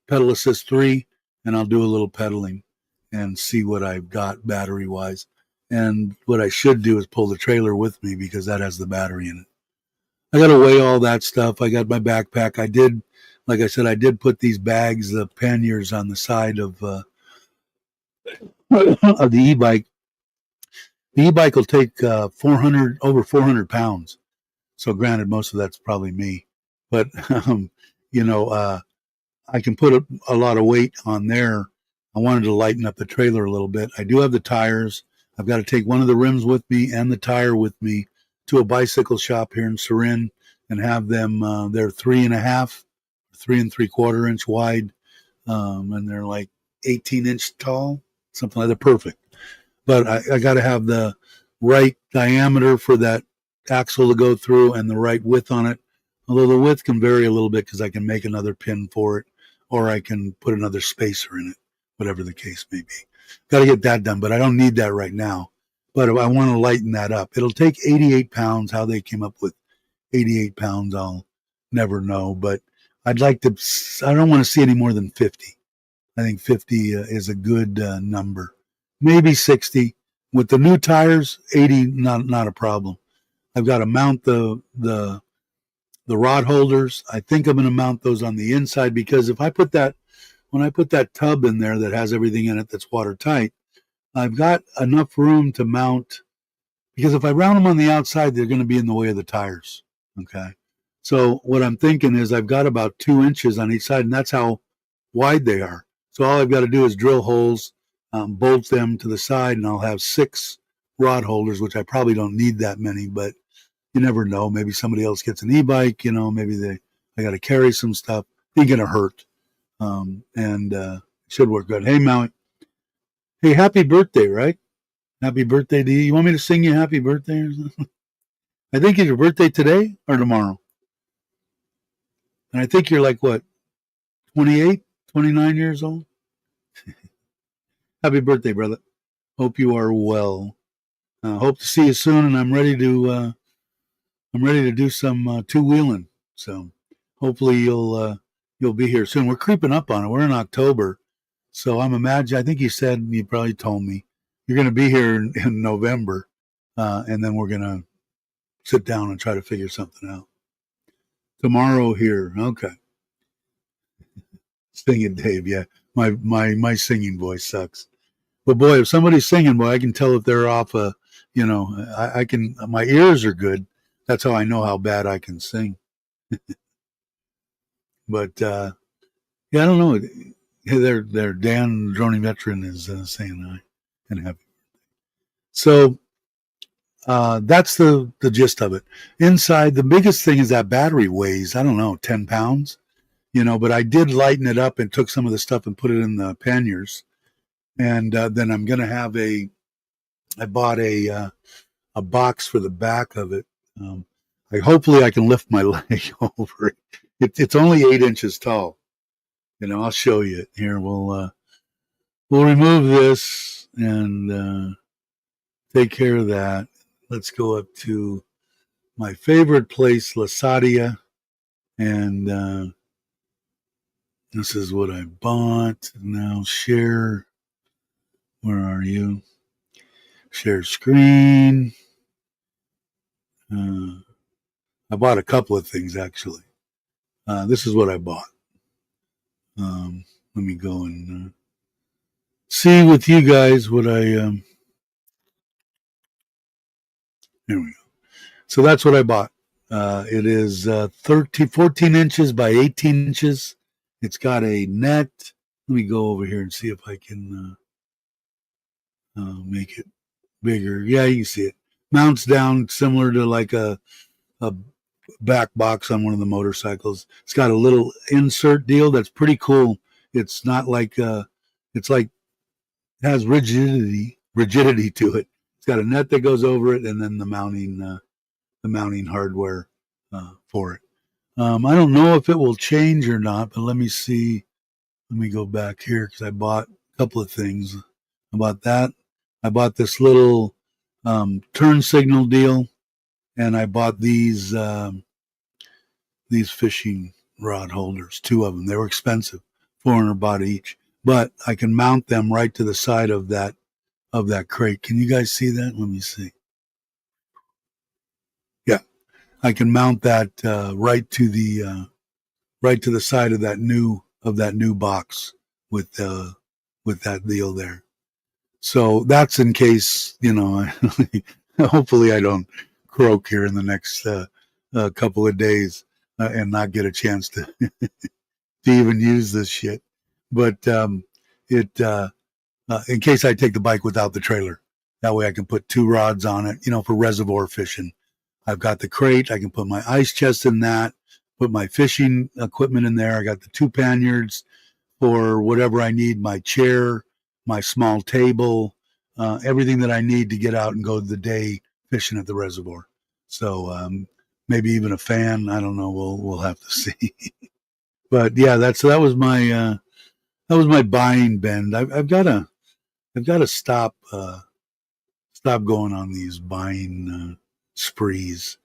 pedal assist 3, and I'll do a little pedaling and see what I've got battery wise. And what I should do is pull the trailer with me, because that has the battery in it. I got to weigh all that stuff. I got my backpack. Like I said, I did put these bags, the panniers, on the side of the e-bike. The e-bike will take over 400 pounds. So granted, most of that's probably me, but I can put a lot of weight on there. I wanted to lighten up the trailer a little bit. I do have the tires. I've got to take one of the rims with me and the tire with me to a bicycle shop here in Surin and have them. They're 3.5, 3 3/4 inch wide, and they're like 18-inch tall, something like that. Perfect. But I got to have the right diameter for that axle to go through and the right width on it. Although the width can vary a little bit because I can make another pin for it, or I can put another spacer in it, whatever the case may be. Got to get that done, but I don't need that right now. But I want to lighten that up. It'll take 88 pounds. How they came up with 88 pounds, I'll never know. But I'd like to, I don't want to see any more than 50. I think 50 is a good number. Maybe 60. With the new tires, 80, not a problem. I've got to mount the rod holders. I think I'm going to mount those on the inside because if I put that, when I put that tub in there that has everything in it that's watertight, I've got enough room to mount, because if I round them on the outside, they're going to be in the way of the tires. Okay. So what I'm thinking is I've got about 2 inches on each side, and that's how wide they are. So all I've got to do is drill holes, bolt them to the side, and I'll have 6 rod holders, which I probably don't need that many, but you never know. Maybe somebody else gets an e-bike, maybe I got to carry some stuff. Ain't going to hurt. And it should work good. Hey, Maui. Hey, happy birthday, right? Happy birthday to you. You want me to sing you happy birthday or something? I think it's your birthday today or tomorrow. And I think you're like, what, 28, 29 years old? Happy birthday, brother. Hope you are well. Hope to see you soon, and I'm ready to do some two-wheeling. So hopefully you'll be here soon. We're creeping up on it. We're in October. So I think you probably told me, you're going to be here in November, and then we're going to sit down and try to figure something out. Tomorrow here. Okay. Singing Dave, yeah. My singing voice sucks. But boy, if somebody's singing, boy, I can tell if they're off I can, my ears are good. That's how I know how bad I can sing. But yeah, I don't know. They're Dan Droning Veteran is saying hi and happy. So that's the gist of it. Inside, the biggest thing is that battery weighs, I don't know, 10 pounds, but I did lighten it up and took some of the stuff and put it in the panniers. And then I'm going to have I bought a box for the back of it. Hopefully I can lift my leg over it. It's only 8 inches tall. I'll show you it here. We'll remove this and take care of that. Let's go up to my favorite place, La Sadia, and this is what I bought. Now share. Where are you? Share screen. I bought a couple of things actually. This is what I bought. Let me go and see with you guys what I. There we go. So that's what I bought. It is 14 inches by 18 inches. It's got a net. Let me go over here and see if I can make it bigger. Yeah, you can see it. Mounts down similar to like a back box on one of the motorcycles. It's got a little insert deal that's pretty cool. It's not like it's like it has rigidity to it. It's got a net that goes over it, and then the mounting hardware for it. I don't know if it will change or not, but let me see. Let me go back here because I bought a couple of things. I bought that. I bought this little turn signal deal, and I bought these fishing rod holders, 2 of them. They were expensive, $400 each, but I can mount them right to the side of that crate. Can you guys see that? Let me see. Yeah, I can mount that right to the side of that new box with that deal there. So that's in case, hopefully I don't croak here in the next couple of days and not get a chance to even use this shit. But in case I take the bike without the trailer, that way I can put 2 rods on it, for reservoir fishing. I've got the crate. I can put my ice chest in that, put my fishing equipment in there. I got the 2 panniers for whatever I need, my chair, my small table, everything that I need to get out and go the day fishing at the reservoir. So maybe even a fan. I don't know. We'll have to see. But yeah, that was my buying bend. I've got to stop going on these buying sprees.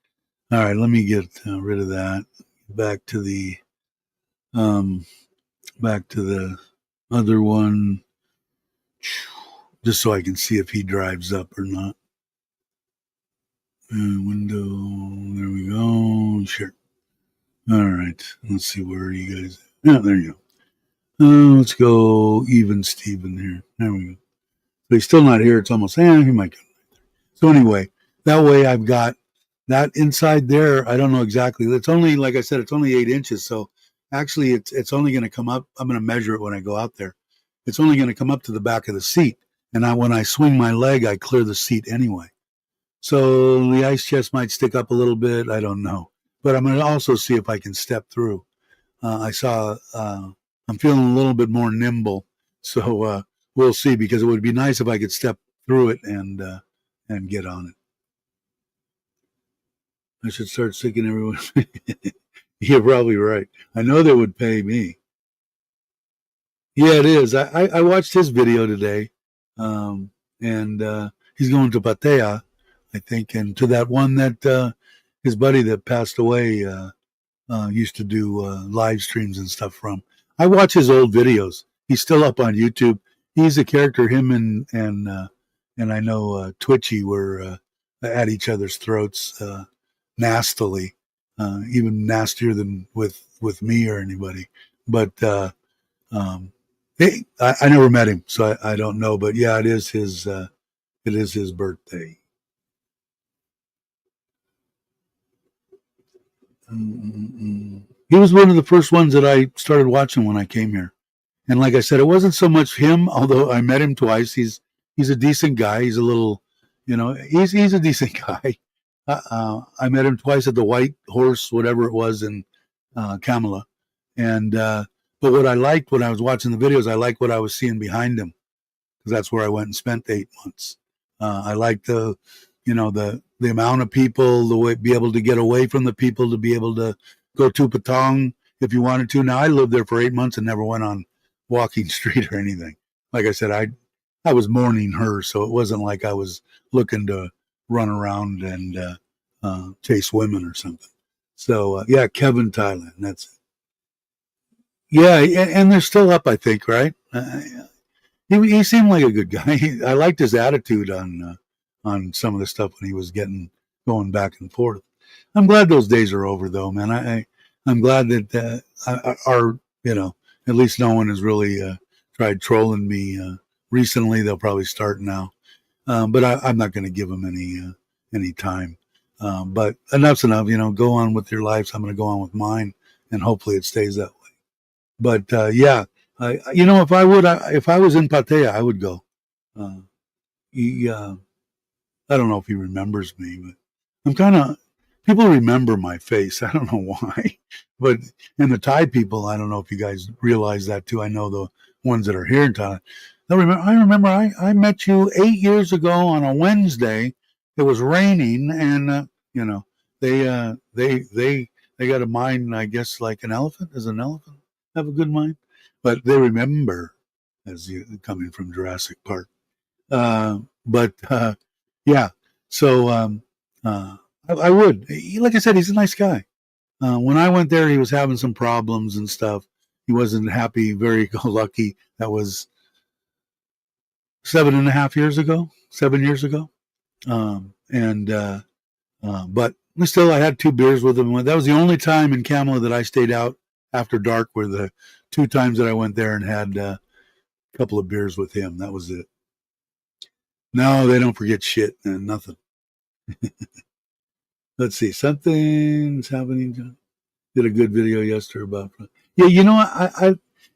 All right, let me get rid of that. Back to the um, back to the other one, just so I can see if he drives up or not. Window. There we go. Sure. All right. Let's see where you guys. Yeah, there you go. Let's go even Steven here. There we go. But he's still not here. It's almost. He might come. So anyway, that way I've got that inside there. I don't know exactly. It's only, like I said, it's only 8 inches. So actually, it's only going to come up. I'm going to measure it when I go out there. It's only going to come up to the back of the seat. And when I swing my leg, I clear the seat anyway. So the ice chest might stick up a little bit. I don't know. But I'm going to also see if I can step through. I'm feeling a little bit more nimble. So we'll see, because it would be nice if I could step through it and get on it. I should start sticking everyone. You're probably right. I know they would pay me. Yeah, it is. I watched his video today, and he's going to Patea, I think, and to that one that his buddy that passed away used to do live streams and stuff from. I watch his old videos. He's still up on YouTube. He's a character. Him and I know Twitchy were at each other's throats nastily, even nastier than with me or anybody. But I never met him, so I don't know. But yeah, it is his birthday. He was one of the first ones that I started watching when I came here. And like I said, it wasn't so much him, although I met him twice. He's a decent guy. He's a little, he's a decent guy. I met him twice at the White Horse, whatever it was, in Kamala. And but what I liked when I was watching the videos, I liked what I was seeing behind him, because that's where I went and spent 8 months. I liked the amount of people, the way be able to get away from the people, to be able to go to Patong if you wanted to. Now I lived there for 8 months and never went on walking street or anything. Like I said, I was mourning her, so it wasn't like I was looking to run around and chase women or something. So yeah, Kevin Thailand, that's it. Yeah, and they're still up, I think, right? He seemed like a good guy. I liked his attitude on some of the stuff when he was going back and forth. I'm glad those days are over, though, man. I'm glad that at least no one has really tried trolling me recently. They'll probably start now, but I'm not going to give them any time. But enough's enough. Go on with your lives. I'm going to go on with mine, and hopefully it stays that way. But yeah, if I was in Patea, I would go. I don't know if he remembers me, but I'm kind of. People remember my face. I don't know why, but in the Thai people, I don't know if you guys realize that too. I know the ones that are here in Thailand. I remember I met you 8 years ago on a Wednesday. It was raining, and they got a mind, I guess, like an elephant. Does an elephant have a good mind? But they remember, as you coming from Jurassic Park. But yeah, so I would. Like I said, he's a nice guy. When I went there, he was having some problems and stuff. He wasn't happy, very lucky. That was 7.5 years ago, 7 years ago. But still, I had 2 beers with him. That was the only time in Kamala that I stayed out after dark, were the 2 times that I went there and had a couple of beers with him. That was it. No, they don't forget shit and nothing. Let's see. Something's happening. Did a good video yesterday about. Yeah,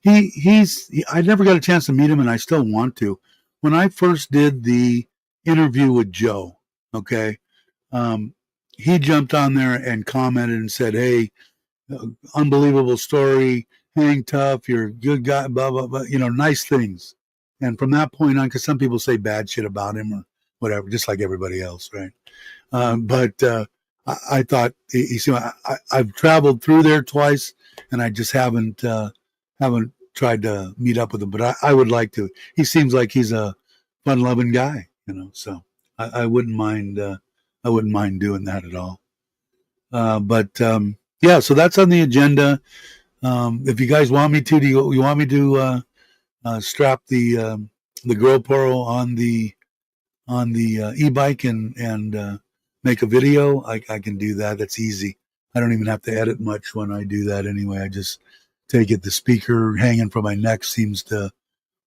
I never got a chance to meet him, and I still want to. When I first did the interview with Joe, okay, he jumped on there and commented and said, "Hey, unbelievable story. Hang tough. You're a good guy. Blah blah blah. Nice things." And from that point on, because some people say bad shit about him or whatever, just like everybody else, right? But I thought, you see, I've traveled through there twice, and I just haven't tried to meet up with him. But I would like to. He seems like he's a fun-loving guy, So I wouldn't mind. I wouldn't mind doing that at all. But yeah, so that's on the agenda. If you guys want me to, do you want me to strap the GoPro on the e-bike and make a video? I can do that. That's easy. I don't even have to edit much when I do that anyway. I just take it. The speaker hanging from my neck seems to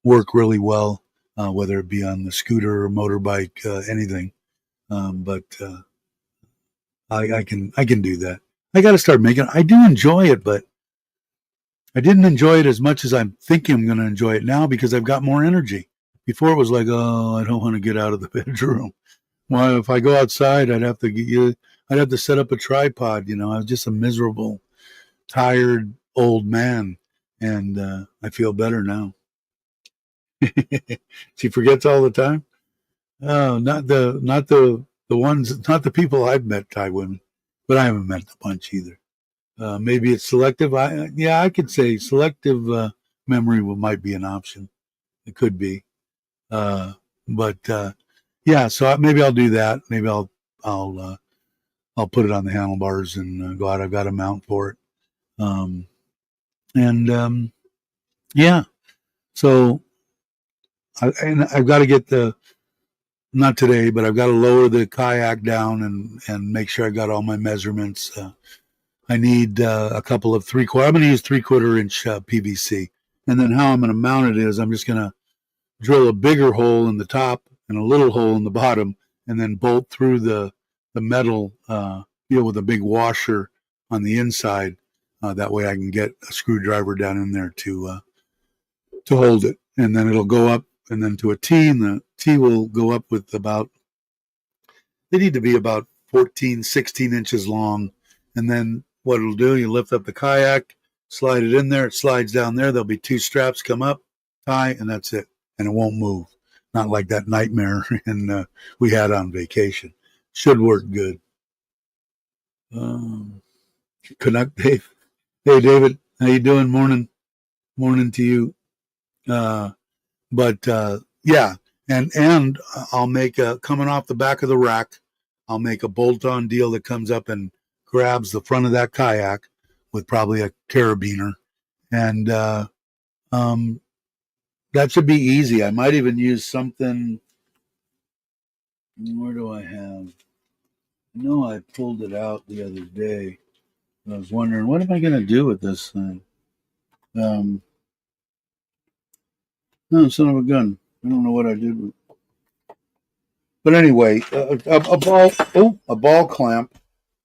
work really well, whether it be on the scooter or motorbike, anything. But I can do that. I got to start making it. I do enjoy it, but I didn't enjoy it as much as I'm thinking I'm going to enjoy it now because I've got more energy. Before it was like, oh, I don't want to get out of the bedroom. Well, if I go outside, I'd have to set up a tripod. I was just a miserable, tired old man, and I feel better now. She forgets all the time. Oh, not the ones, not the people I've met, Thai women, but I haven't met a bunch either. Maybe it's selective. I could say selective memory might be an option. It could be, but yeah. So maybe I'll do that. Maybe I'll put it on the handlebars and go out. I've got a mount for it, and yeah. So I've got to get not today, but I've got to lower the kayak down and make sure I got all my measurements. I need a couple of 3/4. I'm going to use 3/4 inch PVC. And then how I'm going to mount it is I'm just going to drill a bigger hole in the top and a little hole in the bottom and then bolt through the metal, with a big washer on the inside. That way I can get a screwdriver down in there to hold it. And then it'll go up and then to a T, and the T will go up with they need to be about 14, 16 inches long. And then what it'll do, you lift up the kayak, slide it in there, it slides down there. There'll be 2 straps come up, tie, and that's it. And it won't move. Not like that nightmare we had on vacation. Should work good. Canuck Dave. Hey, David. How you doing? Morning to you. But yeah, and I'll make coming off the back of the rack, I'll make a bolt-on deal that comes up and grabs the front of that kayak with probably a carabiner, and that should be easy. I might even use something. Where do I have? I know I pulled it out the other day. I was wondering, what am I going to do with this thing? Oh, son of a gun. I don't know what I did. But anyway, a ball clamp.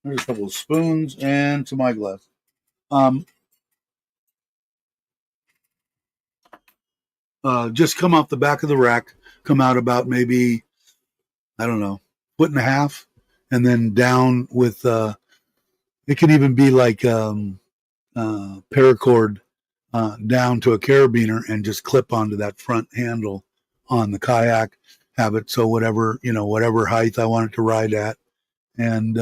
There's a couple of spoons and some eyeglass. Just come off the back of the rack, come out about maybe, I don't know, 1.5 foot, and then down with, it can even be like paracord down to a carabiner and just clip onto that front handle on the kayak, have it so whatever height I want it to ride at, and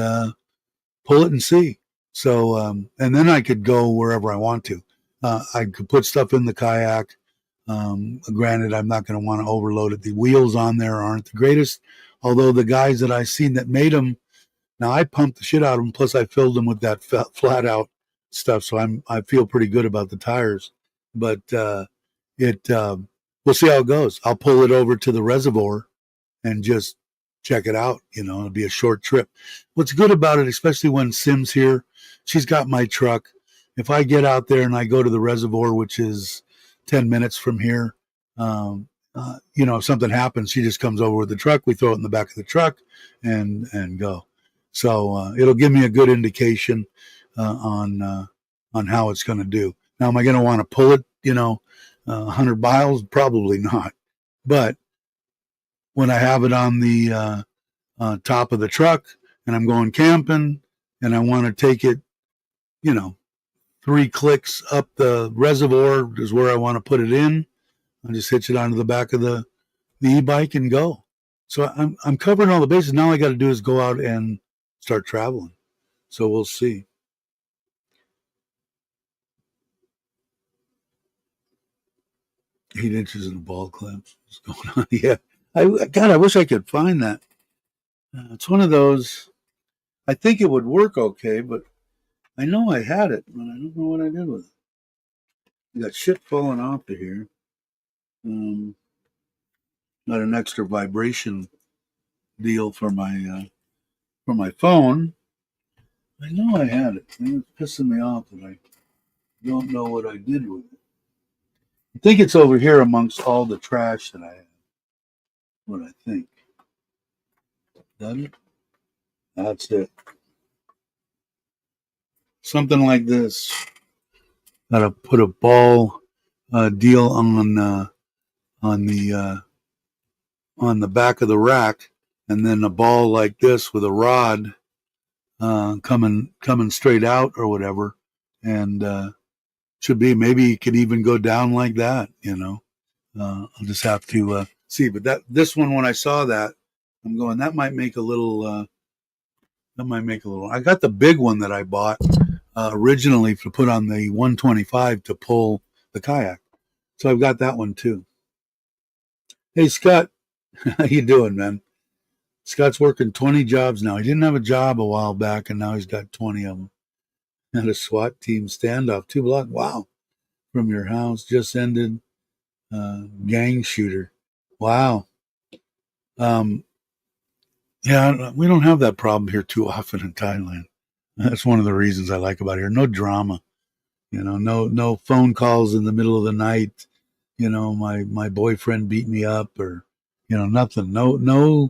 pull it and see. So, and then I could go wherever I want to. I could put stuff in the kayak. Granted, I'm not going to want to overload it. The wheels on there aren't the greatest, although the guys that I've seen that made them, now I pumped the shit out of them. Plus, I filled them with that flat out stuff, so I feel pretty good about the tires. But we'll see how it goes. I'll pull it over to the reservoir and just check it out. It'll be a short trip. What's good about it, especially when Sim's here, she's got my truck. If I get out there and I go to the reservoir, which is 10 minutes from here, if something happens, she just comes over with the truck. We throw it in the back of the truck and go. So it'll give me a good indication on how it's going to do. Now, am I going to want to pull it, 100 miles? Probably not. But when I have it on the top of the truck and I'm going camping and I want to take it, 3 clicks up the reservoir is where I want to put it in. I just hitch it onto the back of the e-bike and go. So I'm covering all the bases. Now all I got to do is go out and start traveling. So we'll see. 8 inches in the ball clamps. What's going on? Yeah. I wish I could find that. It's one of those. I think it would work okay, but I know I had it, but I don't know what I did with it. I got shit falling off of here. Got an extra vibration deal for my phone. I know I had it. It's pissing me off that I don't know what I did with it. I think it's over here amongst all the trash that I have. What I think. Is that it? That's it. Something like this. Gotta put a ball deal on the back of the rack, and then a ball like this with a rod coming straight out or whatever, and should be, maybe you could even go down like that. I'll just have to see. But this one, when I saw that, I'm going, that might make a little. That might make a little. I got the big one that I bought originally to put on the 125 to pull the kayak, so I've got that one too. Hey Scott, how you doing, man? Scott's working 20 jobs now. He didn't have a job a while back, and now he's got 20 of them. Had a SWAT team standoff 2 blocks. Wow, from your house just ended. Gang shooter. Wow. Um, yeah, we don't have that problem here too often in Thailand. That's one of the reasons I like about here. No drama. No phone calls in the middle of the night. My boyfriend beat me up, or nothing. No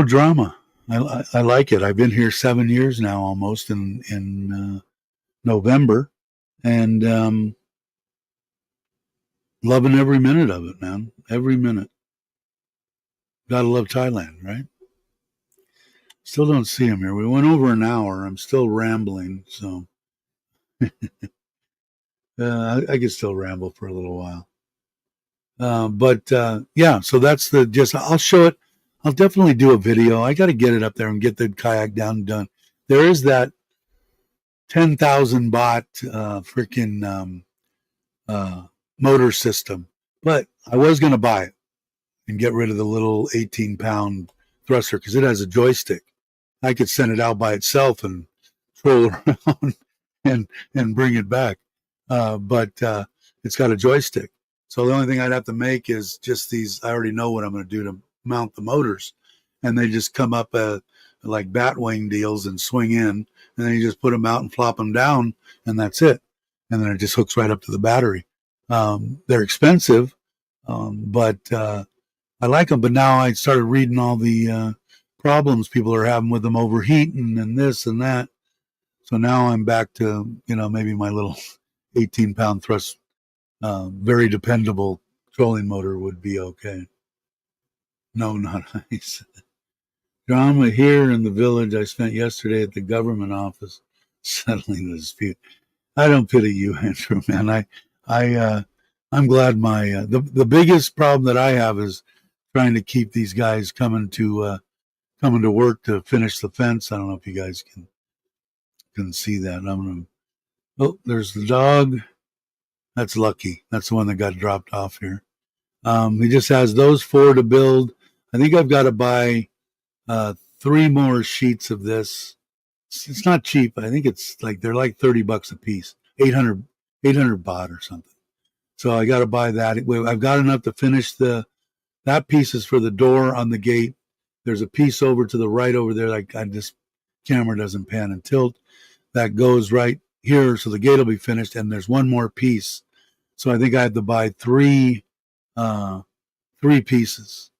drama. I like it. I've been here 7 years now, almost in November, and loving every minute of it, man. Every minute. Gotta love Thailand, right? Still don't see him here. We went over an hour. I'm still rambling, so I could still ramble for a little while. But yeah, so that's the just. I'll show it. I'll definitely do a video. I got to get it up there and get the kayak down and done. There is that 10,000 baht freaking motor system, but I was going to buy it and get rid of the little 18-pound thruster because it has a joystick. I could send it out by itself and troll around and bring it back. But it's got a joystick. So the only thing I'd have to make is just these. I already know what I'm going to do to mount the motors, and they just come up like bat wing deals and swing in, and then you just put them out and flop them down, and that's it. And then it just hooks right up to the battery. They're expensive, but I like them. But now I started reading all the problems people are having with them overheating and this and that. So now I'm back to, maybe my little 18-pound thrust, very dependable trolling motor would be okay. No, not ice. Drama here in the village. I spent yesterday at the government office settling the dispute. I don't pity you, Andrew, man. I'm glad the biggest problem that I have is trying to keep these guys coming to work to finish the fence. I don't know if you guys can see that. Oh, there's the dog. That's Lucky. That's the one that got dropped off here. He just has those 4 to build. I think I've got to buy 3 more sheets of this. It's not cheap. I think they're like $30 a piece, 800 baht or something. So I got to buy that. I've got enough to finish that piece is for the door on the gate. There's a piece over to the right over there. Like this camera doesn't pan and tilt. That goes right here, so the gate will be finished. And there's one more piece. So I think I have to buy 3 pieces.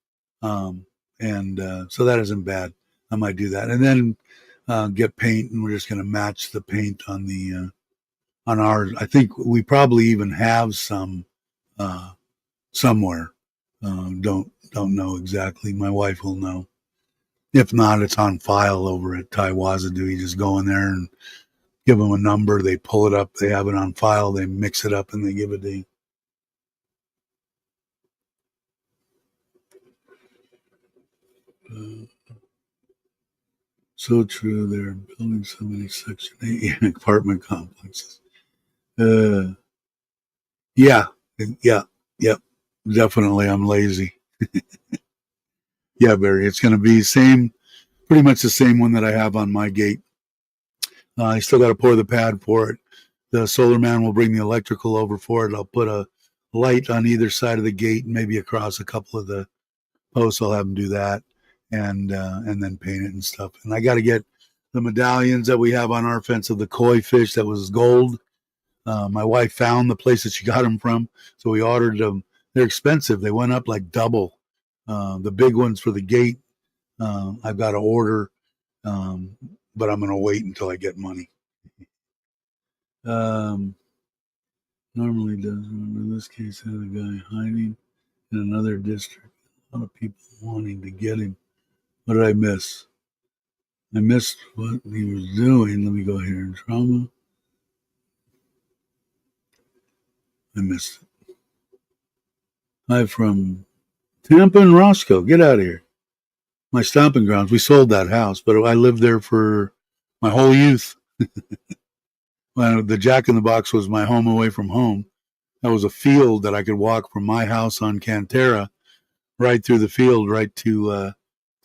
And so that isn't bad. I might do that, and then get paint, and we're just going to match the paint on ours. I think we probably even have some somewhere. Don't know exactly. My wife will know. If not, it's on file over at Taiwazadu. You just go in there and give them a number. They pull it up. They have it on file. They mix it up and they give it to you. So true. They're building so many Section 8 apartment complexes. Uh, yeah, yeah, yep. Definitely, I'm lazy. Yeah, Barry. It's going to be pretty much the same one that I have on my gate. I still got to pour the pad for it. The solar man will bring the electrical over for it. I'll put a light on either side of the gate, and maybe across a couple of the posts. I'll have them do that, and then paint it and stuff. And I got to get the medallions that we have on our fence of the koi fish that was gold. My wife found the place that she got them from, so we ordered them. They're expensive. They went up like double. The big ones for the gate, I've got to order, but I'm going to wait until I get money. Um, Normally does. In this case, had a guy hiding in another district. A lot of people wanting to get him. What did I miss? I missed what he was doing. Let me go here. Trauma. I missed it. Hi from Tampa and Roscoe. Get out of here. My stomping grounds. We sold that house, but I lived there for my whole youth. Well, the Jack in the Box was my home away from home. That was a field that I could walk from my house on Cantera right through the field, right to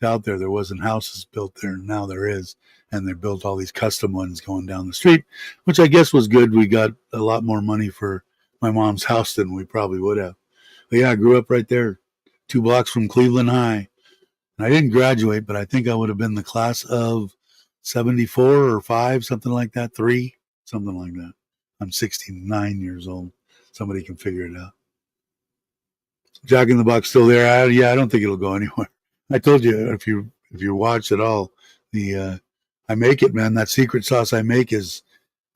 out there. There wasn't houses built there. Now there is. And they built all these custom ones going down the street, which I guess was good. We got a lot more money for my mom's house than we probably would have. But yeah, I grew up right there, 2 blocks from Cleveland High. And I didn't graduate, but I think I would have been the class of 74 or 5, something like that, 3, something like that. I'm 69 years old. Somebody can figure it out. Jack in the Box still there? I don't think it'll go anywhere. I told you if you watch at all, I make it, man. That secret sauce I make is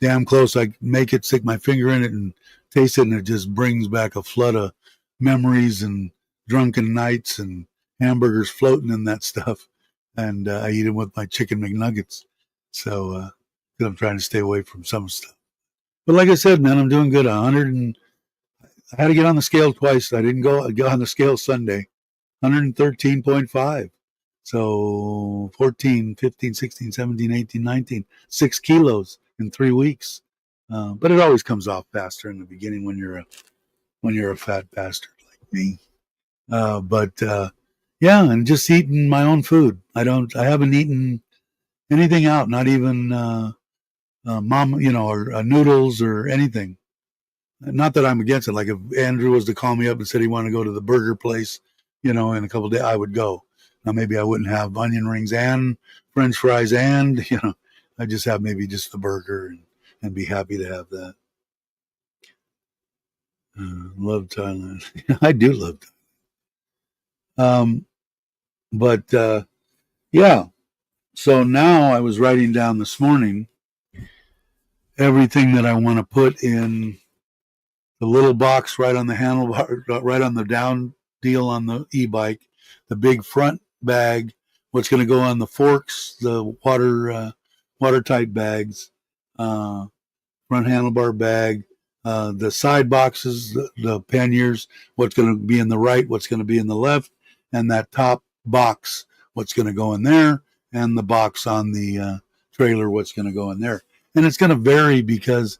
damn close. I make it, stick my finger in it, and taste it, and it just brings back a flood of memories and drunken nights and hamburgers floating in that stuff. And I eat them with my chicken McNuggets. So I'm trying to stay away from some stuff. But like I said, man, I'm doing good. I had to get on the scale twice. I didn't go on the scale Sunday. 113.5. So 14, 15, 16, 17, 18, 19, 6 kilos in 3 weeks. But it always comes off faster in the beginning when you're a fat bastard like me. Yeah, and just eating my own food. I haven't eaten anything out, not even mom, or noodles or anything. Not that I'm against it. Like if Andrew was to call me up and said he wanted to go to the burger place, in a couple of days, I would go. Now maybe I wouldn't have onion rings and French fries, and I just have maybe just the burger and be happy to have that. Love Thailand. I do love Thailand. But yeah. So now I was writing down this morning everything that I want to put in the little box right on the handlebar, right on the down deal on the e-bike, the big front bag, what's going to go on the forks, the watertight bags, front handlebar bag, the side boxes, the panniers, what's going to be in the right, what's going to be in the left, and that top box, what's going to go in there, and the box on the trailer, what's going to go in there. And it's going to vary because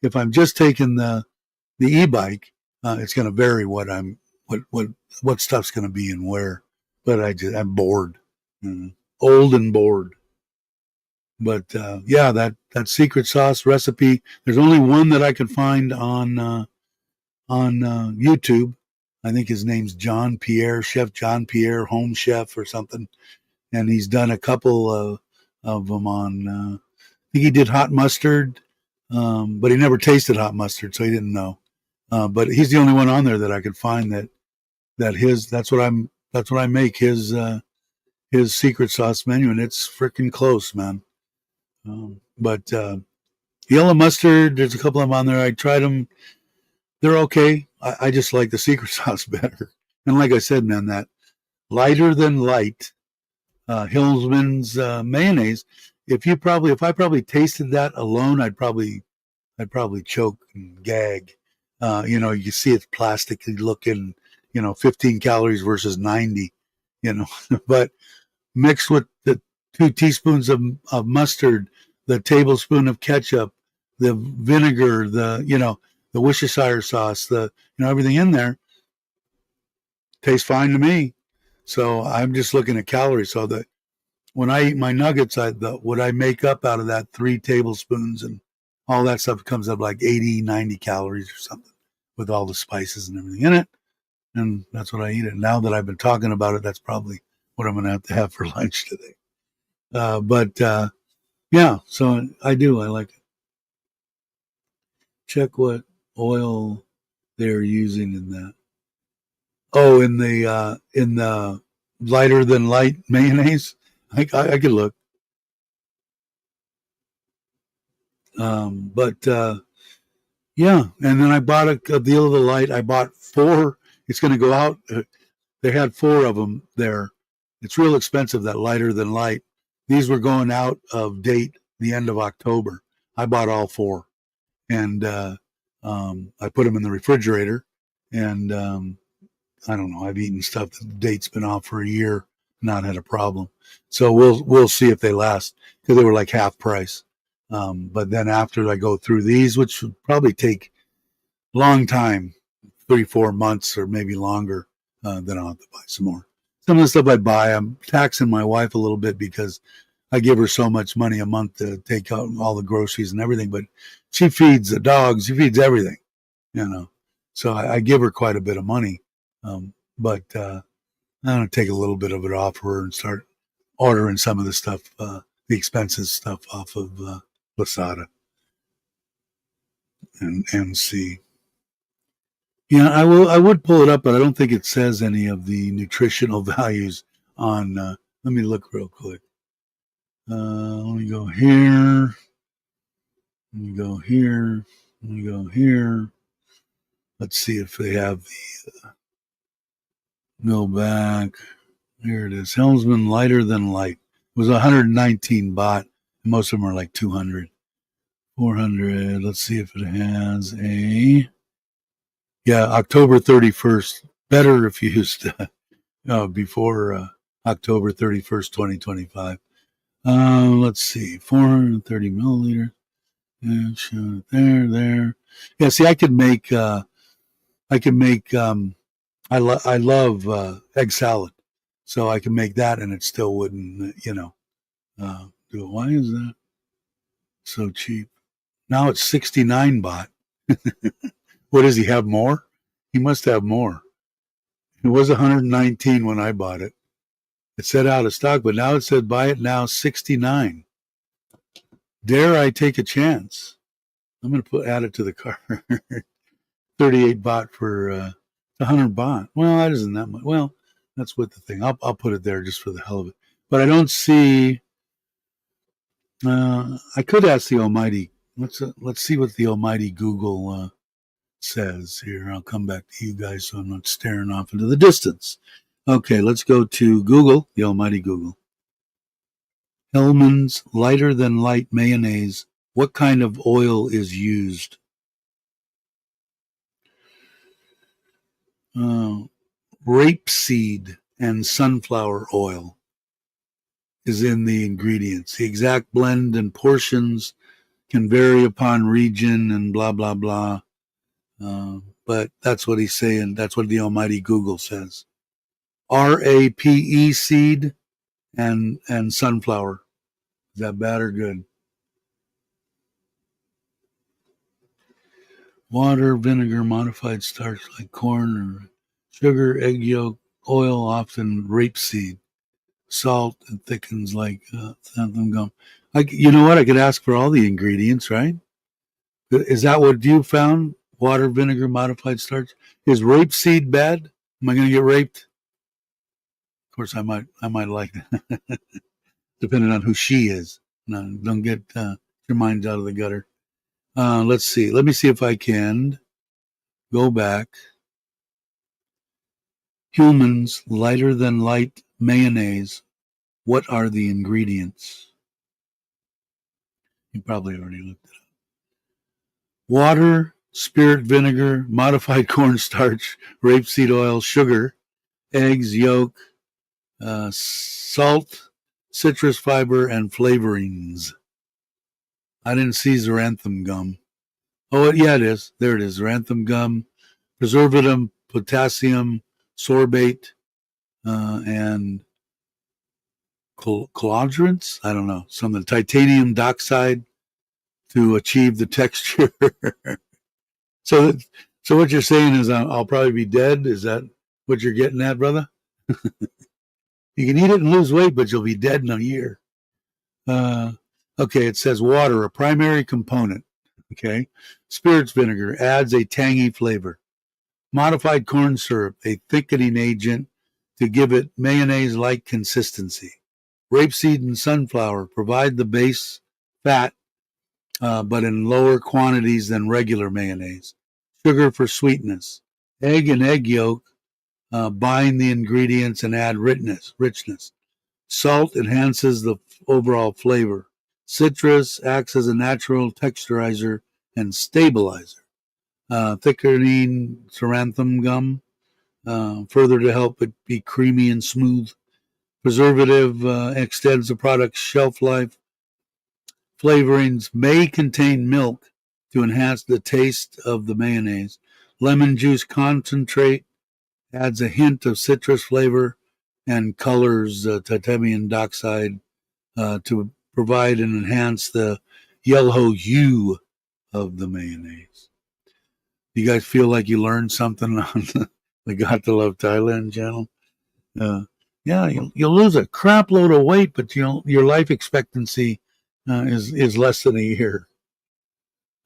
if I'm just taking the e-bike, it's going to vary what stuff's going to be and where. But I'm bored, old and bored. But yeah, that secret sauce recipe. There's only one that I could find on YouTube. I think his name's John Pierre, Chef John Pierre, Home Chef or something, and he's done a couple of them on. I think he did hot mustard, but he never tasted hot mustard, so he didn't know. But he's the only one on there that I could find that's what I make his secret sauce menu, and it's freaking close, man. But yellow mustard, there's a couple of them on there. I tried them; they're okay. I just like the secret sauce better. And like I said, man, that lighter than light Hillsman's mayonnaise. If I probably tasted that alone, I'd probably choke and gag. You see it's plasticky looking, 15 calories versus 90, but mixed with the 2 teaspoons of mustard, the tablespoon of ketchup, the vinegar, the Worcestershire sauce, everything in there tastes fine to me. So I'm just looking at calories. So that when I eat my nuggets, what I make up out of that 3 tablespoons and all that stuff comes up like 80, 90 calories or something with all the spices and everything in it. And that's what I eat. And now that I've been talking about it, that's probably what I'm going to have for lunch today. Yeah, so I do. I like it. Check what oil they're using in that. Oh, in the lighter than light mayonnaise. I could look. But yeah, and then I bought a deal of the light. I bought 4. It's going to go out. They had 4 of them there. It's real expensive, that lighter than light. These were going out of date the end of October. I bought all 4, and I put them in the refrigerator. And I don't know. I've eaten stuff that the date's been off for a year, not had a problem. So we'll see if they last, because they were like half price. But then after I go through these, which would probably take a long time, 3-4 months or maybe longer, then I'll have to buy some more. Some of the stuff I buy, I'm taxing my wife a little bit because I give her so much money a month to take out all the groceries and everything. But she feeds the dogs, she feeds everything, So I give her quite a bit of money. But I'm going to take a little bit of it off her and start ordering some of the stuff, the expensive stuff off of Lasada and see. Yeah, I would pull it up, but I don't think it says any of the nutritional values on. Let me look real quick. Let me go here. Let me go here. Let me go here. Let's see if they have the. Go back. Here it is. Helmsman lighter than light. It was 119 baht. Most of them are like 200. 400. Let's see if it has a. Yeah, October 31st. Better if you used before October 31st, 2025. Let's see. 430 milliliters. Yeah, there. Yeah, see, I could make. I love egg salad, so I can make that, and it still wouldn't, do it. Why is that so cheap? Now it's 69 baht. What does he have more? He must have more. It was 119 when I bought it. It said out of stock, but now it said buy it now 69. Dare I take a chance? I'm going to add it to the cart. 38 baht for 100 baht. Well, that isn't that much. Well, that's what the thing. I'll put it there just for the hell of it. But I don't see. I could ask the Almighty. Let's see what the Almighty Google says here. I'll come back to you guys so I'm not staring off into the distance. Okay, let's go to Google, the Almighty Google. Hellmann's lighter than light mayonnaise. What kind of oil is used? Rapeseed and sunflower oil is in the ingredients. The exact blend and portions can vary upon region and blah, blah, blah. But that's what he's saying. That's what the Almighty Google says. RAPE seed and sunflower. Is that bad or good? Water, vinegar, modified starch like corn or sugar, egg yolk, oil, often rapeseed, salt, and thickens like xanthan gum. You know what? I could ask for all the ingredients, right? Is that what you found? Water, vinegar, modified starch. Is rapeseed bad? Am I going to get raped? Of course, I might like that, depending on who she is. No, don't get your minds out of the gutter. Let's see. Let me see if I can go back. Hellmann's lighter than light mayonnaise. What are the ingredients? You probably already looked it up. Water, spirit vinegar, modified cornstarch, rapeseed oil, sugar, eggs, yolk, salt, citrus fiber, and flavorings. I didn't see xanthan gum. Oh, yeah, it is. There it is. Xanthan gum, preservative, potassium, sorbate, and colorants. I don't know. Some of the titanium dioxide to achieve the texture. so, so what you're saying is I'll probably be dead. Is that what you're getting at, brother? You can eat it and lose weight, but you'll be dead in a year. Okay, it says water, a primary component. Okay, spirits vinegar adds a tangy flavor. Modified corn syrup, a thickening agent to give it mayonnaise-like consistency. Rapeseed and sunflower provide the base fat, but in lower quantities than regular mayonnaise. Sugar for sweetness. Egg and egg yolk bind the ingredients and add richness. Salt enhances the overall flavor. Citrus acts as a natural texturizer and stabilizer. Thickening xanthan gum, further to help it be creamy and smooth. Preservative extends the product's shelf life. Flavorings may contain milk to enhance the taste of the mayonnaise. Lemon juice concentrate adds a hint of citrus flavor and colors titanium dioxide to provide and enhance the yellow hue of the mayonnaise. You guys feel like you learned something on the Got to Love Thailand channel? Yeah, you'll lose a crap load of weight, but your life expectancy is less than a year.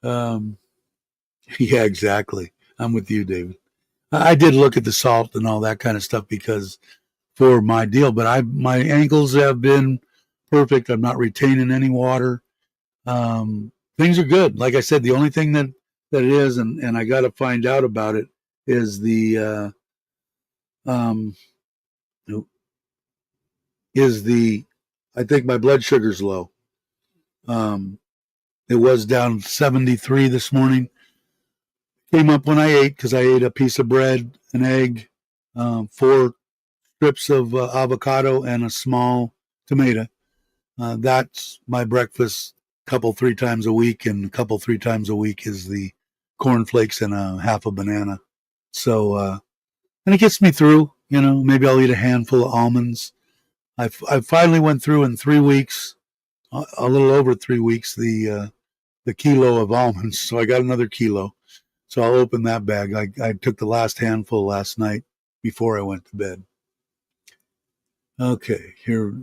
Yeah, exactly. I'm with you, David. I did look at the salt and all that kind of stuff because for my deal, but my ankles have been perfect. I'm not retaining any water. Things are good. Like I said, the only thing that it is, and I got to find out about it, is I think my blood sugar's low. It was down 73 this morning. Came up when I ate because I ate a piece of bread, an egg, 4 strips of avocado, and a small tomato. That's my breakfast couple, 3 times a week, and a couple, 3 times a week is the cornflakes and a half a banana. So, and it gets me through, maybe I'll eat a handful of almonds. I finally went through in 3 weeks, a little over 3 weeks, the kilo of almonds. So I got another kilo. So I'll open that bag. I took the last handful last night before I went to bed. Okay, here,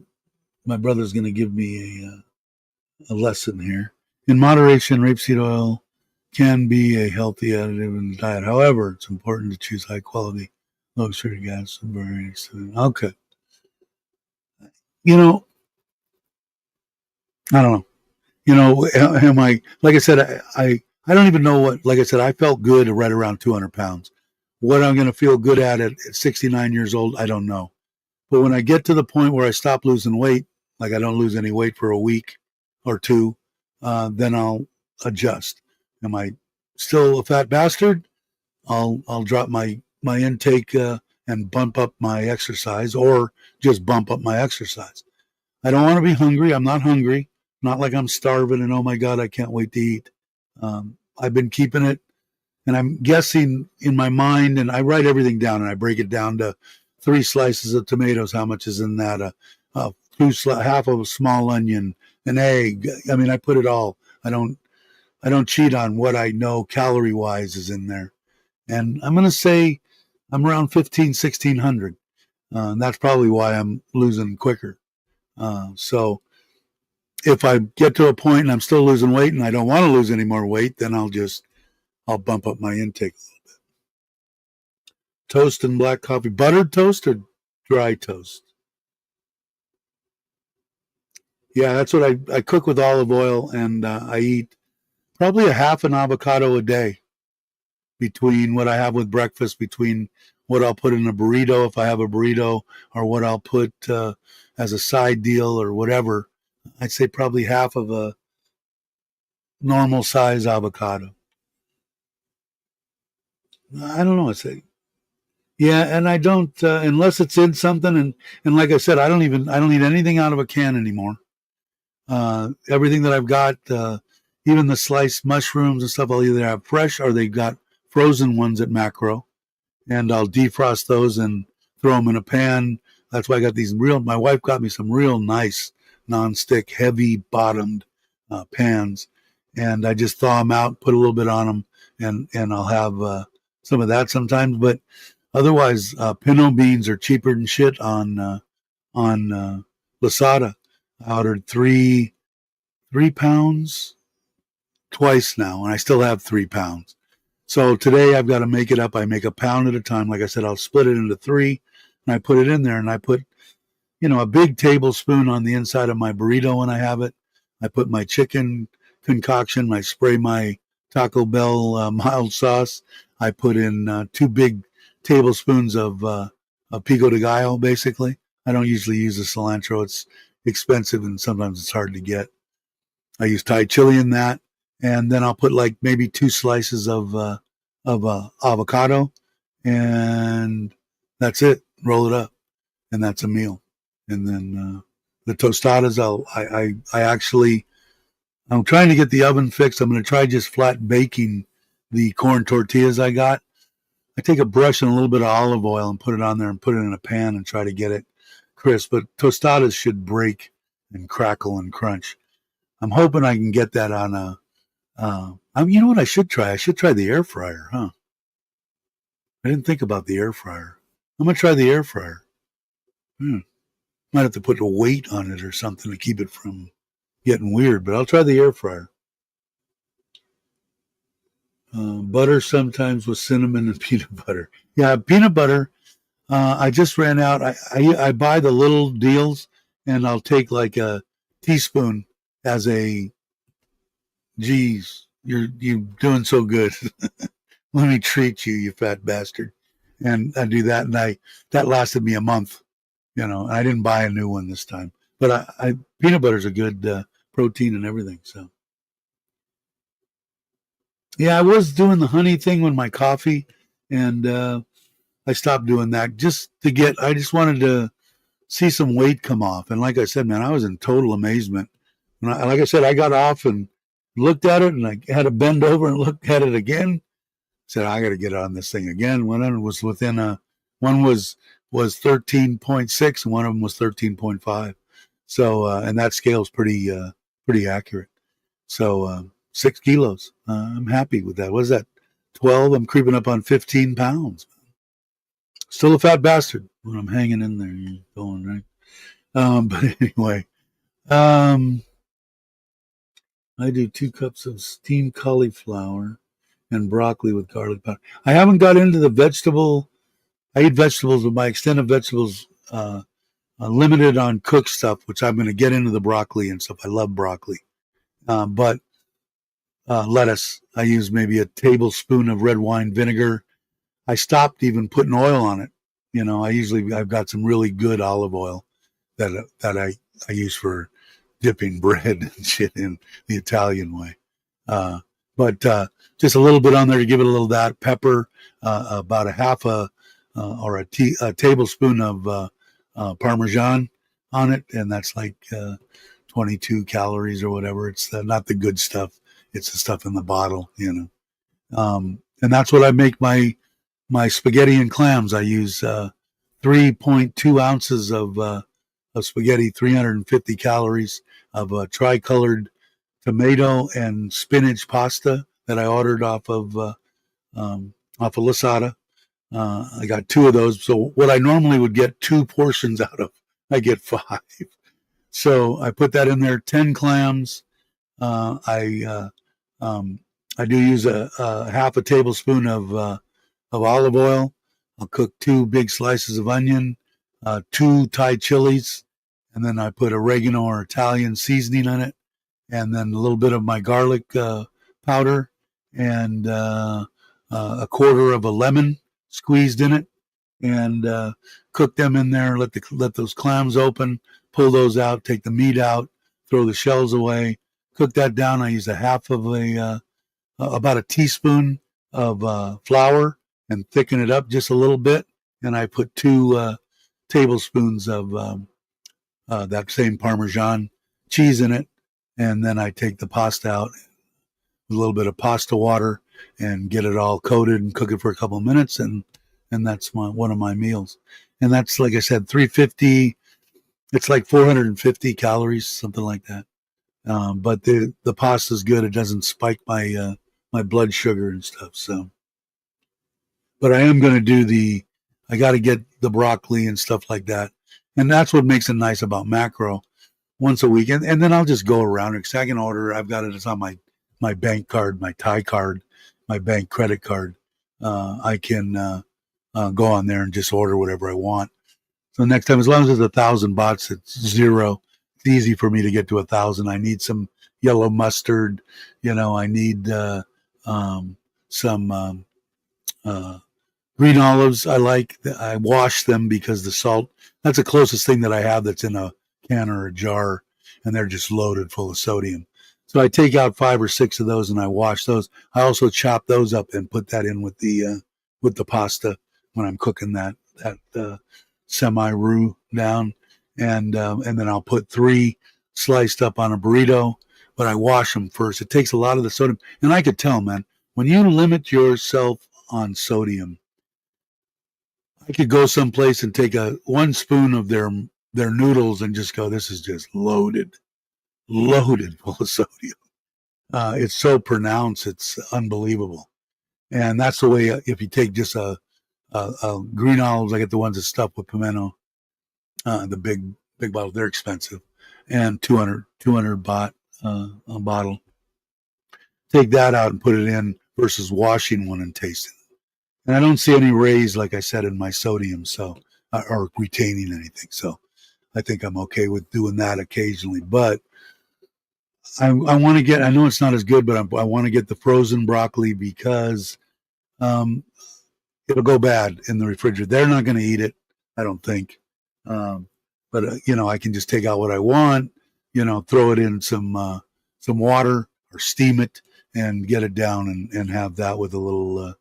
my brother's going to give me a lesson here. In moderation, rapeseed oil can be a healthy additive in the diet. However, it's important to choose high quality, low sugar gas and burning. Okay. I don't know. Am I, like I said, I don't even know what, like I said, I felt good right around 200 pounds. What I'm going to feel good at 69 years old, I don't know. But when I get to the point where I stop losing weight, like I don't lose any weight for a week or two, then I'll adjust. Am I still a fat bastard? I'll drop my intake and bump up my exercise, or just bump up my exercise. I don't want to be hungry. I'm not hungry. Not like I'm starving and oh my God, I can't wait to eat. I've been keeping it, and I'm guessing in my mind, and I write everything down and I break it down to 3 slices of tomatoes. How much is in that? Half of a small onion, an egg. I mean, I put it all. I don't cheat on what I know calorie wise is in there. And I'm going to say I'm around 1,600. And that's probably why I'm losing quicker. So if I get to a point and I'm still losing weight and I don't want to lose any more weight, then I'll bump up my intake a little bit. Toast and black coffee. Buttered toast or dry toast? Yeah, that's what I cook with olive oil, and I eat probably a half an avocado a day between what I have with breakfast, between what I'll put in a burrito if I have a burrito, or what I'll put as a side deal or whatever. I'd say probably half of a normal size avocado. I don't know. Yeah, and I don't unless it's in something, and like I said, I don't eat anything out of a can anymore. Everything that I've got, even the sliced mushrooms and stuff, I'll either have fresh or they got frozen ones at Macro, and I'll defrost those and throw them in a pan. That's why I got these real. My wife got me some real nice non-stick, heavy-bottomed pans, and I just thaw them out, put a little bit on them, and I'll have some of that sometimes. But otherwise, pinto beans are cheaper than shit on Lasada. I ordered 3 pounds twice now, and I still have 3 pounds. So today I've got to make it up. I make a pound at a time. Like I said, I'll split it into three, and I put it in there, and I put, a big tablespoon on the inside of my burrito when I have it. I put my chicken concoction. I spray my Taco Bell mild sauce. I put in 2 big tablespoons of pico de gallo, basically. I don't usually use the cilantro. It's expensive, and sometimes it's hard to get. I use Thai chili in that, and then I'll put like maybe 2 slices of avocado, and that's it. Roll it up, and that's a meal. And then the tostadas, I'm trying to get the oven fixed. I'm going to try just flat baking the corn tortillas I got. I take a brush and a little bit of olive oil and put it on there and put it in a pan and try to get it crisp. But tostadas should break and crackle and crunch. I'm hoping I can get that on a. You know what I should try? I should try the air fryer, huh? I didn't think about the air fryer. I'm gonna try the air fryer. Might have to put a weight on it or something to keep it from getting weird, but I'll try the air fryer. Butter sometimes with cinnamon and peanut butter. Yeah, peanut butter. I just ran out. I buy the little deals, and I'll take like a teaspoon as a. Geez, you're doing so good. Let me treat you, you fat bastard. And I do that, and that lasted me a month. And I didn't buy a new one this time. But peanut butter's a good protein and everything. So yeah, I was doing the honey thing with my coffee, and I stopped doing that just to get. I just wanted to see some weight come off. And like I said, man, I was in total amazement. And like I said, I got off and looked at it, and I had to bend over and look at it again. Said, I got to get on this thing again. One of them was one was 13.6 and one of them was 13.5. So, and that scale is pretty accurate. So, 6 kilos. I'm happy with that. What is that? 12. I'm creeping up on 15 pounds. Still a fat bastard when I'm hanging in there. You're going right. But anyway, I do 2 cups of steamed cauliflower and broccoli with garlic powder. I haven't got into the vegetable. I eat vegetables, but my extent of vegetables limited on cooked stuff, which I'm going to get into the broccoli and stuff. I love broccoli. But lettuce, I use maybe a tablespoon of red wine vinegar. I stopped even putting oil on it. I've got some really good olive oil that I use for dipping bread and shit in the Italian way. But just a little bit on there to give it a little that pepper, about a half a tablespoon of Parmesan on it, and that's like 22 calories or whatever. It's not the good stuff; it's the stuff in the bottle, And that's what I make my spaghetti and clams. I use 3.2 ounces of spaghetti, 350 calories of tricolored tomato and spinach pasta that I ordered off of Lasada. I got 2 of those. So what I normally would get 2 portions out of, I get 5. So I put that in there. 10 clams. I do use a half a tablespoon of olive oil. I'll cook 2 big slices of onion, 2 Thai chilies, and then I put oregano or Italian seasoning on it, and then a little bit of my garlic powder, and a quarter of a lemon squeezed in it, and cook them in there. Let those clams open, pull those out, take the meat out, throw the shells away, cook that down. I use a half of about a teaspoon of flour and thicken it up just a little bit, and I put 2 tablespoons of that same Parmesan cheese in it, and then I take the pasta out with a little bit of pasta water and get it all coated and cook it for a couple of minutes, and that's one of my meals. And that's, like I said, 350. It's like 450 calories, something like that. But the pasta's good. It doesn't spike my blood sugar and stuff. So, but I am going to do I got to get the broccoli and stuff like that, and that's what makes it nice about macro once a week, and then I'll just go around because I can order. I've got it. It's on my bank card, my Thai card, my bank credit card. I can go on there and just order whatever I want. So next time, as long as it's 1,000 bahts, it's zero. It's easy for me to get to 1,000. I need some yellow mustard. I need some green olives. I wash them because the salt. That's the closest thing that I have that's in a can or a jar, and they're just loaded full of sodium. So I take out 5 or 6 of those and I wash those. I also chop those up and put that in with the pasta when I'm cooking that semi roux down, and then I'll put 3 sliced up on a burrito. But I wash them first. It takes a lot of the sodium, and I could tell, man, when you limit yourself on sodium, I could go someplace and take 1 spoon of their noodles and just go, this is just loaded full of sodium. It's so pronounced, it's unbelievable. And that's the way. If you take just a green olives, I get the ones that stuffed with pimento, the big bottles. They're expensive, and 200 baht a bottle. Take that out and put it in versus washing one and tasting. And I don't see any raise, like I said, in my sodium, so or retaining anything. So I think I'm okay with doing that occasionally. But I want to get. I know it's not as good, but I want to get the frozen broccoli because it'll go bad in the refrigerator. They're not going to eat it, I don't think. But I can just take out what I want. Throw it in some water or steam it and get it down and have that with a little,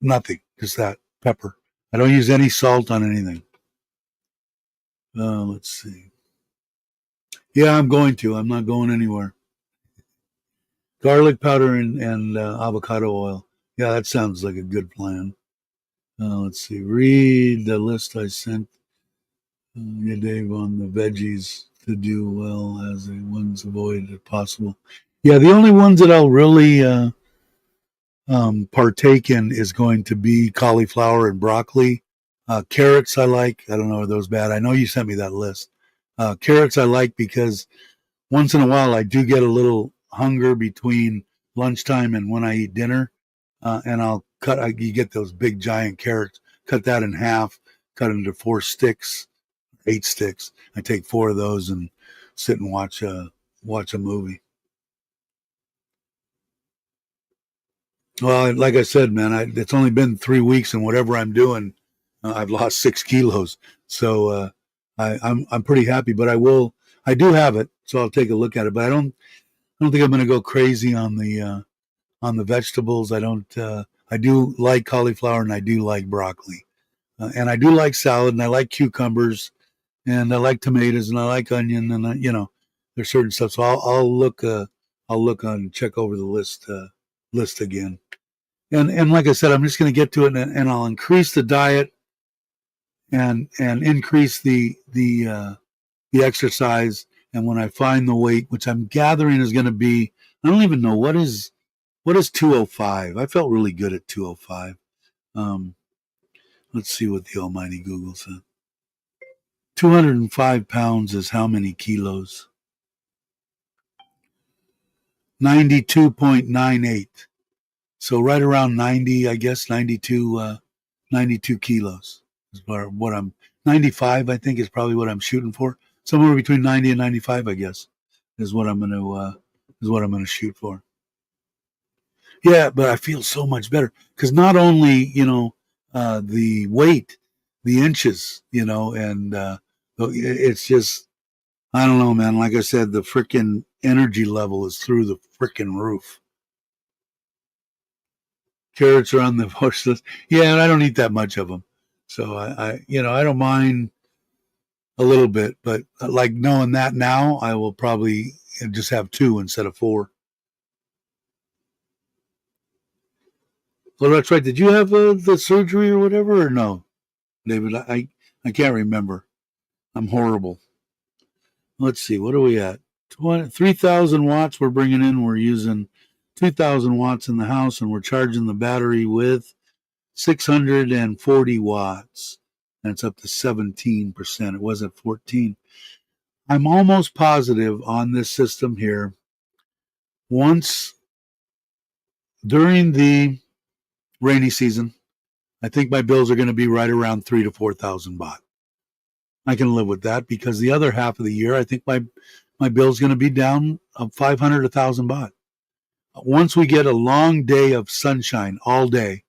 nothing, just that pepper. I don't use any salt on anything. Let's see. Yeah, I'm going to. I'm not going anywhere. Garlic powder and avocado oil. Yeah, that sounds like a good plan. Let's see. Read the list I sent you, Dave, on the veggies to do well as the ones avoided if possible. Yeah, the only ones that I'll really partake in is going to be cauliflower and broccoli. Carrots I like. I don't know, are those bad? I know you sent me that list. Carrots I like because once in a while I do get a little hunger between lunchtime and when I eat dinner, and I'll you get those big giant carrots, cut that in half, cut it into 4 sticks, 8 sticks. I take 4 of those and sit and watch a movie. Well, like I said, man, it's only been 3 weeks, and whatever I'm doing, I've lost 6 kilos. So I'm pretty happy. But I do have it, so I'll take a look at it. But I don't think I'm going to go crazy on the vegetables. I don't. I do like cauliflower and I do like broccoli, and I do like salad and I like cucumbers and I like tomatoes and I like onion and there's certain stuff. So I'll look on check over the list again. And like I said, I'm just going to get to it and I'll increase the diet and increase the exercise. And when I find the weight, which I'm gathering is going to be, I don't even know what is 205. I felt really good at 205. Let's see what the almighty Google said. 205 pounds is how many kilos? 92.98. So right around 90, I guess, 92 kilos is what I'm, 95, I think is probably what I'm shooting for. Somewhere between 90 and 95, I guess, is what I'm going to shoot for. Yeah, but I feel so much better because not only, the weight, the inches, and it's just, I don't know, man. Like I said, the freaking energy level is through the freaking roof. Carrots are on the horse list. Yeah, and I don't eat that much of them. So I don't mind a little bit, but like knowing that now, I will probably just have 2 instead of 4. Well, that's right. Did you have the surgery or whatever, or no, David? I can't remember. I'm horrible. Let's see. What are we at? 3,000 watts we're bringing in. We're using 2,000 watts in the house, and we're charging the battery with 640 watts. That's up to 17%. It was at 14. I'm almost positive on this system here. Once during the rainy season, I think my bills are going to be right around 3,000 to 4,000 baht. I can live with that because the other half of the year, I think my bill's going to be down 500 to 1,000 baht. Once we get a long day of sunshine all day,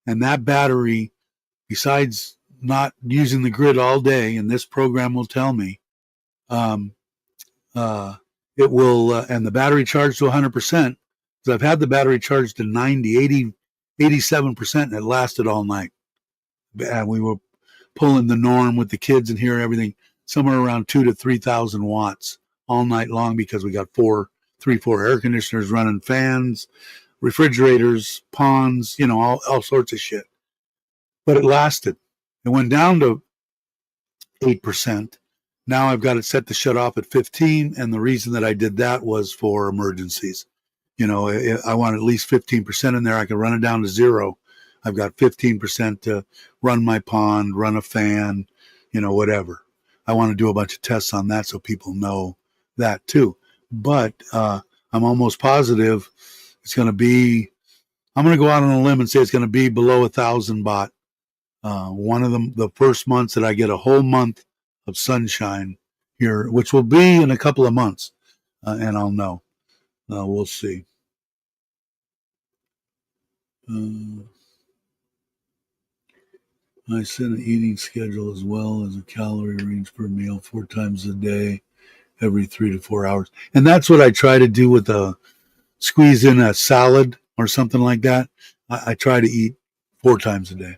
and that battery, besides not using the grid all day, and this program will tell me, it will, and the battery charged to 100%, because I've had the battery charged to 90, 80, 87%, and it lasted all night. And we were pulling the norm with the kids in here and everything, somewhere around 2,000 to 3,000 watts all night long, because we got 4 air conditioners running, fans, refrigerators, ponds, all sorts of shit. But it lasted. It went down to 8%. Now I've got it set to shut off at 15, and the reason that I did that was for emergencies. I want at least 15% in there. I can run it down to 0. I've got 15% to run my pond, run a fan, whatever. I want to do a bunch of tests on that so people know that too. But I'm almost positive it's going to be, I'm going to go out on a limb and say it's going to be below 1,000 baht. One of them, the first months that I get a whole month of sunshine here, which will be in a couple of months, and I'll know. We'll see. I set an eating schedule as well as a calorie range per meal 4 times a day, every 3 to 4 hours. And that's what I try to do with squeeze in a salad or something like that. I try to eat 4 times a day,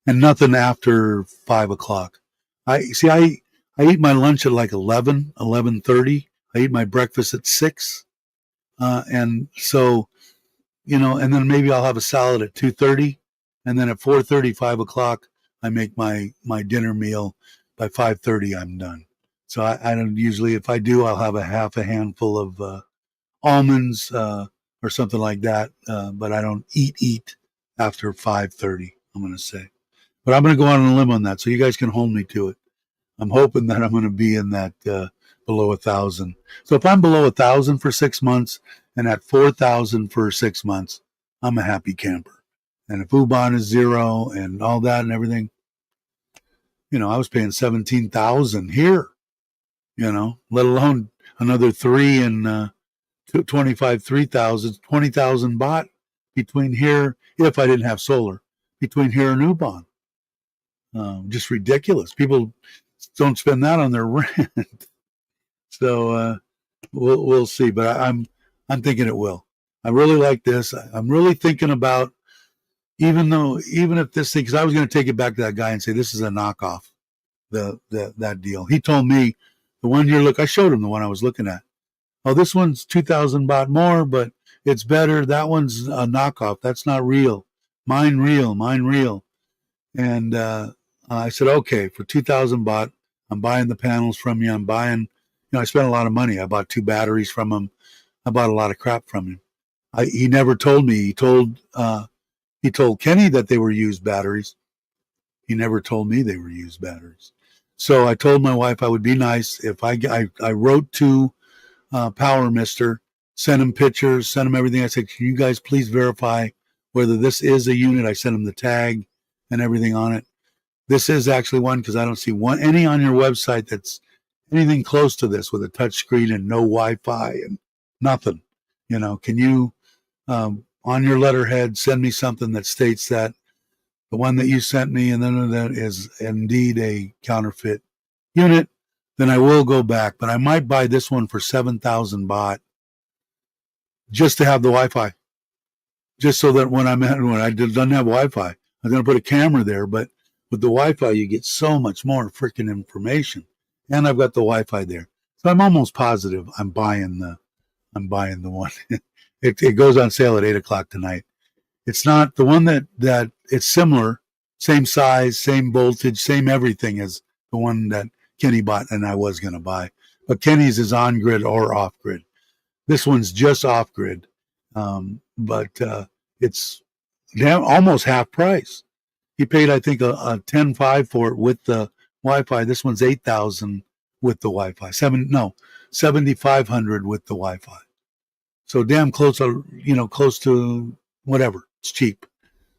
and nothing after 5 o'clock. I eat my lunch at like 11:30. I eat my breakfast at 6. And so, and then maybe I'll have a salad at 2:30. And then at 4:30, 5 o'clock, I make my dinner meal. By 5:30, I'm done. So I don't usually, if I do, I'll have a half a handful of almonds or something like that. But I don't eat after 5:30, I'm going to say. But I'm going to go out on a limb on that, so you guys can hold me to it. I'm hoping that I'm going to be in that below 1,000. So if I'm below 1,000 for 6 months and at 4,000 for 6 months, I'm a happy camper. And if U-Bahn is 0 and all that and everything, I was paying 17,000 here, let alone another 3 and 25, 3,000, 20,000 baht between here, if I didn't have solar, between here and U-Bahn. Just ridiculous. People don't spend that on their rent. So we'll see, but I'm thinking it will. I really like this. I'm really thinking about, even if this thing, because I was going to take it back to that guy and say this is a knockoff, that deal. He told me the one I showed him the one I was looking at. Oh, this one's 2,000 baht more, but it's better. That one's a knockoff. That's not real. Mine real. And I said, okay, for 2,000 baht, I'm buying the panels from you. I'm buying, I spent a lot of money. I bought 2 batteries from him. I bought a lot of crap from him. He never told me. He told Kenny that they were used batteries. He never told me they were used batteries. So I told my wife I would be nice if I wrote to Power Mister, sent him pictures, sent him everything. I said, can you guys please verify whether this is a unit? I sent him the tag and everything on it. This is actually one, because I don't see any on your website that's anything close to this with a touch screen and no Wi-Fi and nothing. Can you, on your letterhead, send me something that states that the one that you sent me and then that is indeed a counterfeit unit? Then I will go back, but I might buy this one for 7,000 baht just to have the Wi-Fi. just so that when I doesn't have Wi-Fi, I'm going to put a camera there. But with the Wi-Fi, you get so much more freaking information, and I've got the Wi-Fi there, so I'm almost positive I'm buying the one. It goes on sale at 8 o'clock tonight. It's not the one that it's similar, same size, same voltage, same everything as the one that Kenny bought and I was going to buy. But Kenny's is on grid or off grid. This one's just off grid, but it's almost half price. He paid, I think, a 10.5 for it with the Wi-Fi. This one's 8,000 with the Wi-Fi. 7,500 with the Wi-Fi. So damn close, close to whatever. It's cheap.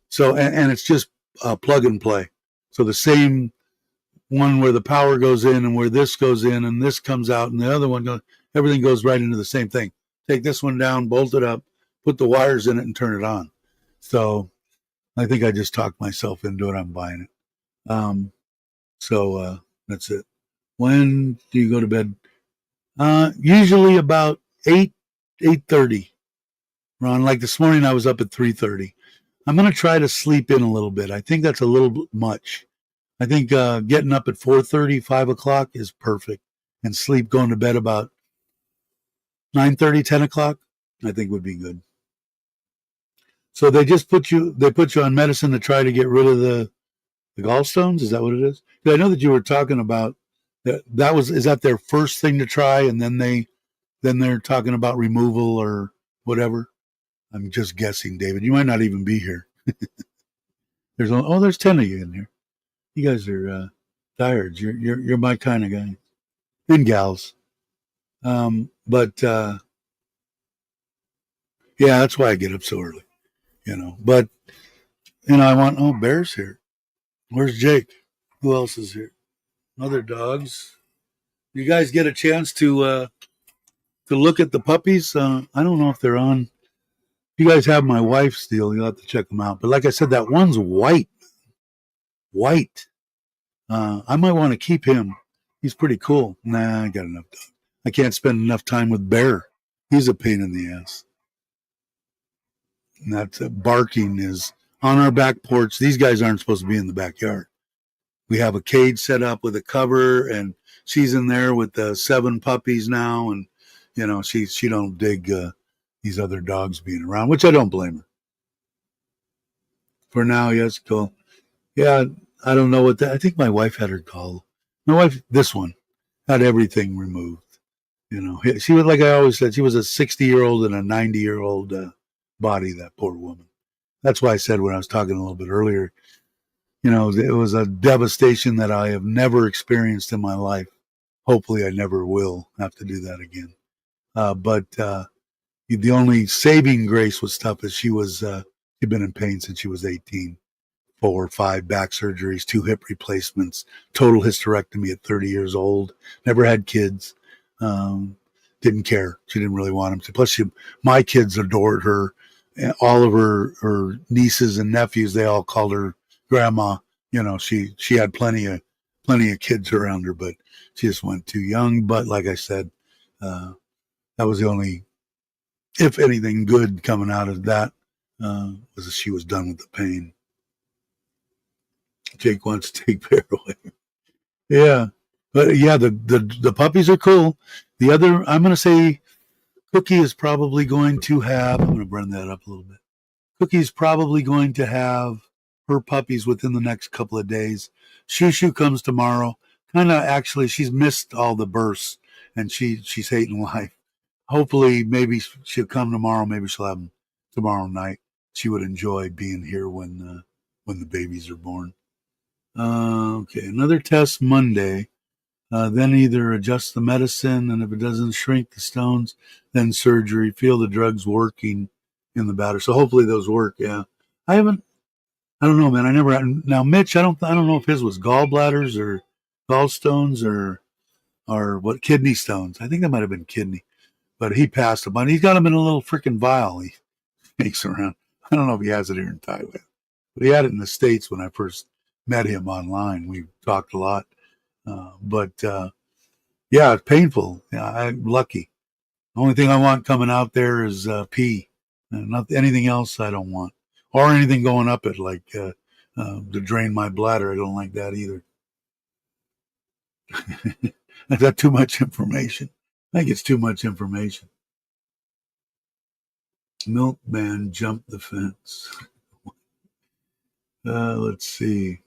So and it's just plug and play. So the same one where the power goes in and where this goes in and this comes out and the other one goes, everything goes right into the same thing. Take this one down, bolt it up, put the wires in it, and turn it on. So I think I just talked myself into it. I'm buying it. So that's it. When do you go to bed? Usually about 8:30. Ron, like this morning, I was up at 3:30. I'm going to try to sleep in a little bit. I think that's a little much. I think getting up at 4:30, 5 o'clock is perfect. And sleep going to bed about 9:30, 10 o'clock, I think would be good. So they put you on medicine to try to get rid of the gallstones? Is that what it is? I know that you were talking about is that their first thing to try and then they're talking about removal or whatever? I'm just guessing, David. You might not even be here. There's 10 of you in here. You guys are diehards. You're my kind of guy. And gals. But yeah, that's why I get up so early. But I want Bear's here. Where's Jake? Who else is here? Other dogs. You guys get a chance to look at the puppies? I don't know if they're on. If you guys have my wife's deal, you'll have to check them out. But like I said, that one's white. White. I might want to keep him. He's pretty cool. Nah, I got enough dog. I can't spend enough time with Bear. He's a pain in the ass. And that barking is on our back porch. These guys aren't supposed to be in the backyard. We have a cage set up with a cover, and she's in there with the 7 puppies now, and she don't dig these other dogs being around, which I don't blame her. For now, yes, cool. Yeah, I don't know what I think my wife had her call. My wife, this one, had everything removed. She was, like I always said, she was a 60-year-old and a 90-year-old body, that poor woman. That's why I said when I was talking a little bit earlier, it was a devastation that I have never experienced in my life. Hopefully I never will have to do that again. But the only saving grace was tough is she'd been in pain since she was 18. 4 or 5 back surgeries, 2 hip replacements, total hysterectomy at 30 years old, never had kids, didn't care. She didn't really want them to. Plus, my kids adored her. All of her nieces and nephews, they all called her grandma. She had plenty of kids around her, but she just went too young. But like I said, that was the only, if anything, good coming out of that was that she was done with the pain. Jake wants to take Bear away. Yeah. But yeah, the puppies are cool. The other, I'm going to say Cookie is probably going to have, I'm going to burn that up a little bit. Cookie's probably going to have her puppies within the next couple of days. Shoo comes tomorrow. Actually, she's missed all the births and she's hating life. Hopefully, maybe she'll come tomorrow. Maybe she'll have them tomorrow night. She would enjoy being here when the babies are born. Okay, another test Monday. Then either adjust the medicine, and if it doesn't shrink the stones, then surgery. Feel the drugs working in the batter. So hopefully those work. Yeah, I don't know, man. I never. Now Mitch, I don't know if his was gallbladders or gallstones or what, kidney stones. I think that might have been kidney, but he passed a bunch. He's got them in a little freaking vial. He makes around. I don't know if he has it here in Thailand, but he had it in the States when I first met him online. We talked a lot. But yeah, it's painful. Yeah, I'm lucky. The only thing I want coming out there is pee. Not anything else I don't want, or anything going up it like to drain my bladder. I don't like that either. Is that too much information? I think it's too much information. Milkman jumped the fence. Let's see.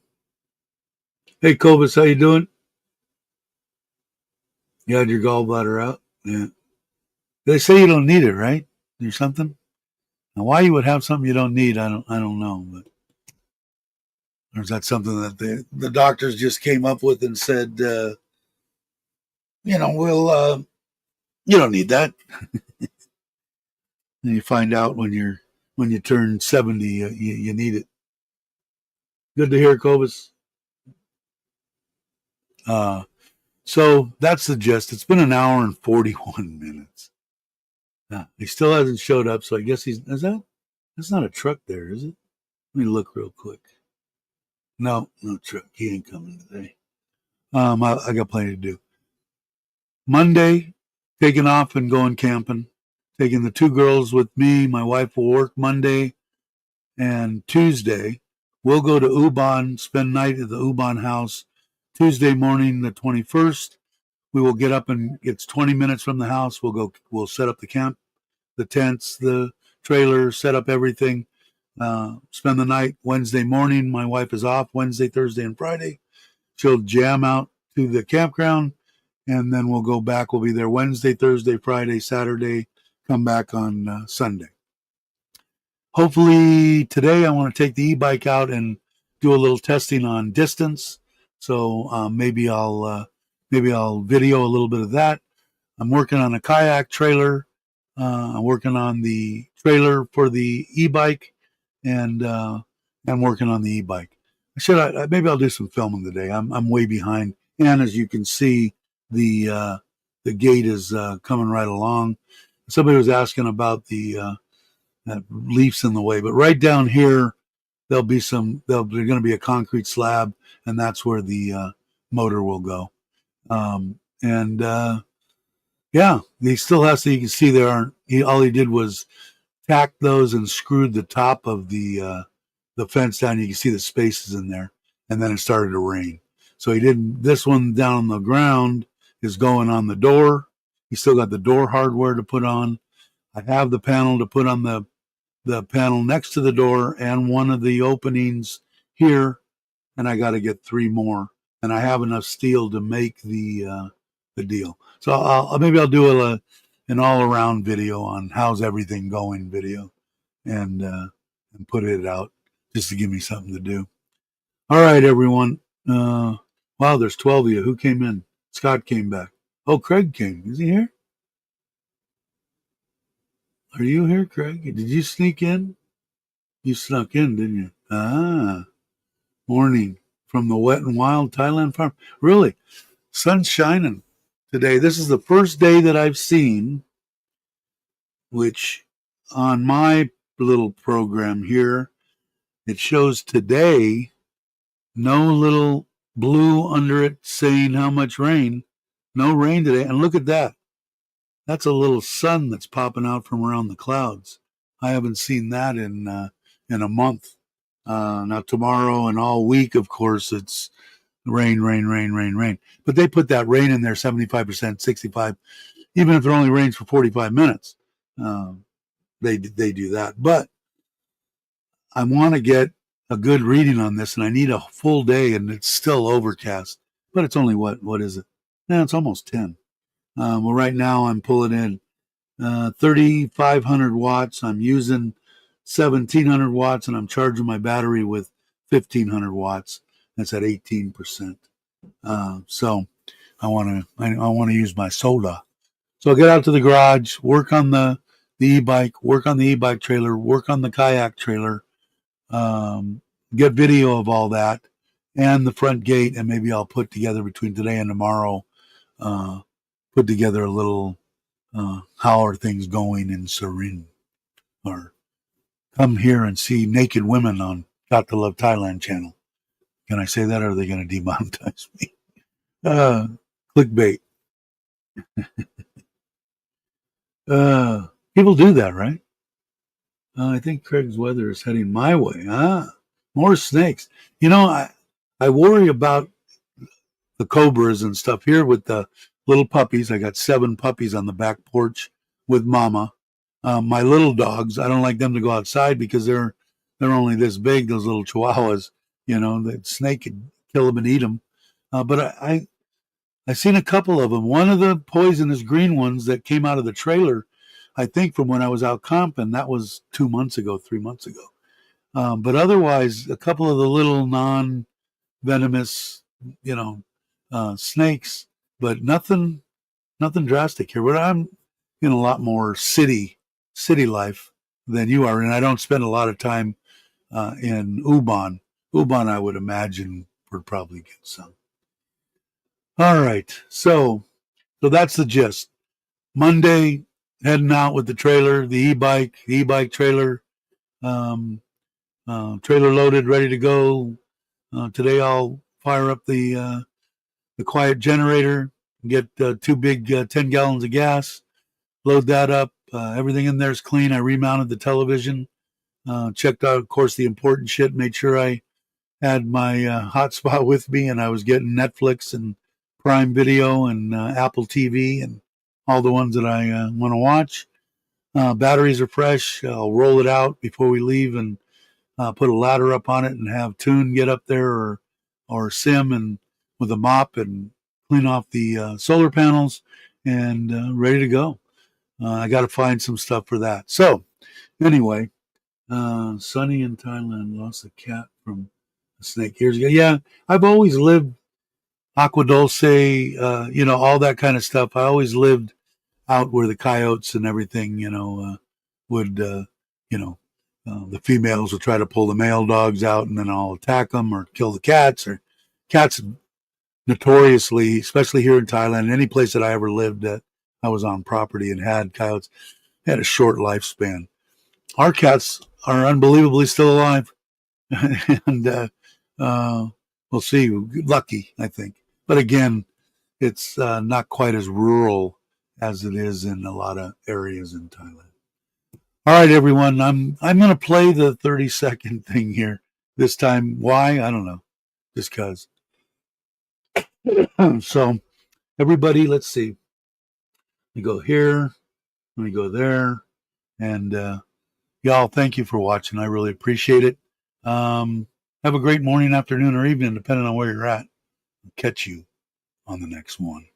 Hey, Cobus, how you doing? You had your gallbladder out? Yeah. They say you don't need it, right? Or something. Now, why you would have something you don't need, I don't know. But or is that something that the doctors just came up with and said, we'll you don't need that. And you find out when you turn 70, you need it. Good to hear, Cobus. So that's the gist. It's been an hour and 41 minutes. He still hasn't showed up, so I guess that's not a truck there, is it? Let me look real quick. No truck. He ain't coming today. I got plenty to do. Monday, taking off and going camping. Taking the two girls with me. My wife will work Monday and Tuesday. We'll go to Ubon, spend night at the Ubon house. Tuesday morning, the 21st, we will get up and it's 20 minutes from the house. We'll set up the camp, the tents, the trailer, set up everything. Spend the night Wednesday morning. My wife is off Wednesday, Thursday, and Friday. She'll jam out to the campground, and then we'll go back. We'll be there Wednesday, Thursday, Friday, Saturday, come back on Sunday. Hopefully today I want to take the e-bike out and do a little testing on distance. So maybe I'll video a little bit of that. I'm working on a kayak trailer. I'm working on the trailer for the e-bike, and I'm working on the e-bike. Maybe I'll do some filming today. I'm way behind, and as you can see, the gate is coming right along. Somebody was asking about the that leaf's in the way, but right down here there's going to be a concrete slab, and that's where the motor will go. And yeah, he still has to. You can see there aren't. All he did was tack those and screwed the top of the fence down. You can see the spaces in there, and then it started to rain. So he didn't. This one down on the ground is going on the door. He still got the door hardware to put on. I have the panel to put on the panel next to the door and one of the openings here, and I got to get 3 more, and I have enough steel to make the deal. So maybe I'll do an all around video on how's everything going video, and put it out just to give me something to do. All right, everyone. Wow, there's 12 of you. Who came in? Scott came back. Oh, Craig came. Is he here? Are you here, Craig? Did you sneak in? You snuck in, didn't you? Morning from the Wet and Wild Thailand farm. Really? Sun's shining today. This is the first day that I've seen, which on my little program here, it shows today, no little blue under it saying how much rain. No rain today. And look at that. That's a little sun that's popping out from around the clouds. I haven't seen that in a month. Now tomorrow and all week, of course, it's rain, rain, rain, rain, rain. But they put that rain in there 75%, 65, even if it only rains for 45 minutes. They do that. But I want to get a good reading on this, and I need a full day, and it's still overcast. But it's only what is it? Yeah, it's almost 10. Well, right now I'm pulling in 3,500 watts. I'm using 1,700 watts, and I'm charging my battery with 1,500 watts. That's at 18%. So I want to use my solar. So I'll get out to the garage, work on the e-bike, work on the e-bike trailer, work on the kayak trailer, get video of all that, and the front gate, and maybe I'll put together between today and tomorrow, put together a little how are things going in Surin, or come here and see naked women on GottoLoveThailand channel. Can I say that, or are they going to demonetize me? Clickbait. People do that, right? I think Craig's weather is heading my way. More snakes. You know, I worry about the cobras and stuff here with the little puppies. I got 7 puppies on the back porch with Mama. My little dogs, I don't like them to go outside because they're only this big. Those little Chihuahuas, you know, the snake could kill them and eat them. But I seen a couple of them. One of the poisonous green ones that came out of the trailer, I think from when I was out comping, that was 2 months ago, 3 months ago. But otherwise, a couple of the little non-venomous, you know, snakes, but nothing drastic here. But I'm in a lot more city life than you are, and I don't spend a lot of time in Ubon. Ubon, I would imagine, would probably get some. All right, so that's the gist. Monday, heading out with the trailer, the e-bike trailer, um, trailer loaded, ready to go. Today, I'll fire up the quiet generator, get 2 big 10 gallons of gas, load that up. Everything in there is clean. I remounted the television, checked out, of course, the important shit, made sure I had my hotspot with me, and I was getting Netflix and Prime Video and Apple TV and all the ones that I want to watch. Batteries are fresh. I'll roll it out before we leave and put a ladder up on it and have Tune get up there or Sim and with a mop and clean off the solar panels and ready to go. I got to find some stuff for that. So anyway, Sunny in Thailand lost a cat from a snake years ago. Yeah, I've always lived Aqua Dulce, you know, all that kind of stuff. I always lived out where the coyotes and everything, you know, would, you know, the females will try to pull the male dogs out and then I'll attack them or kill the cats. Or cats notoriously, especially here in Thailand, any place that I ever lived that I was on property and had coyotes, had a short lifespan. Our cats are unbelievably still alive. And we'll see. Lucky, I think. But again, it's not quite as rural as it is in a lot of areas in Thailand. All right, everyone. I'm going to play the 30-second thing here this time. Why? I don't know. Just because. So, everybody, let's see. Let me go here. Let me go there. And y'all, thank you for watching. I really appreciate it. Have a great morning, afternoon, or evening, depending on where you're at. I'll catch you on the next one.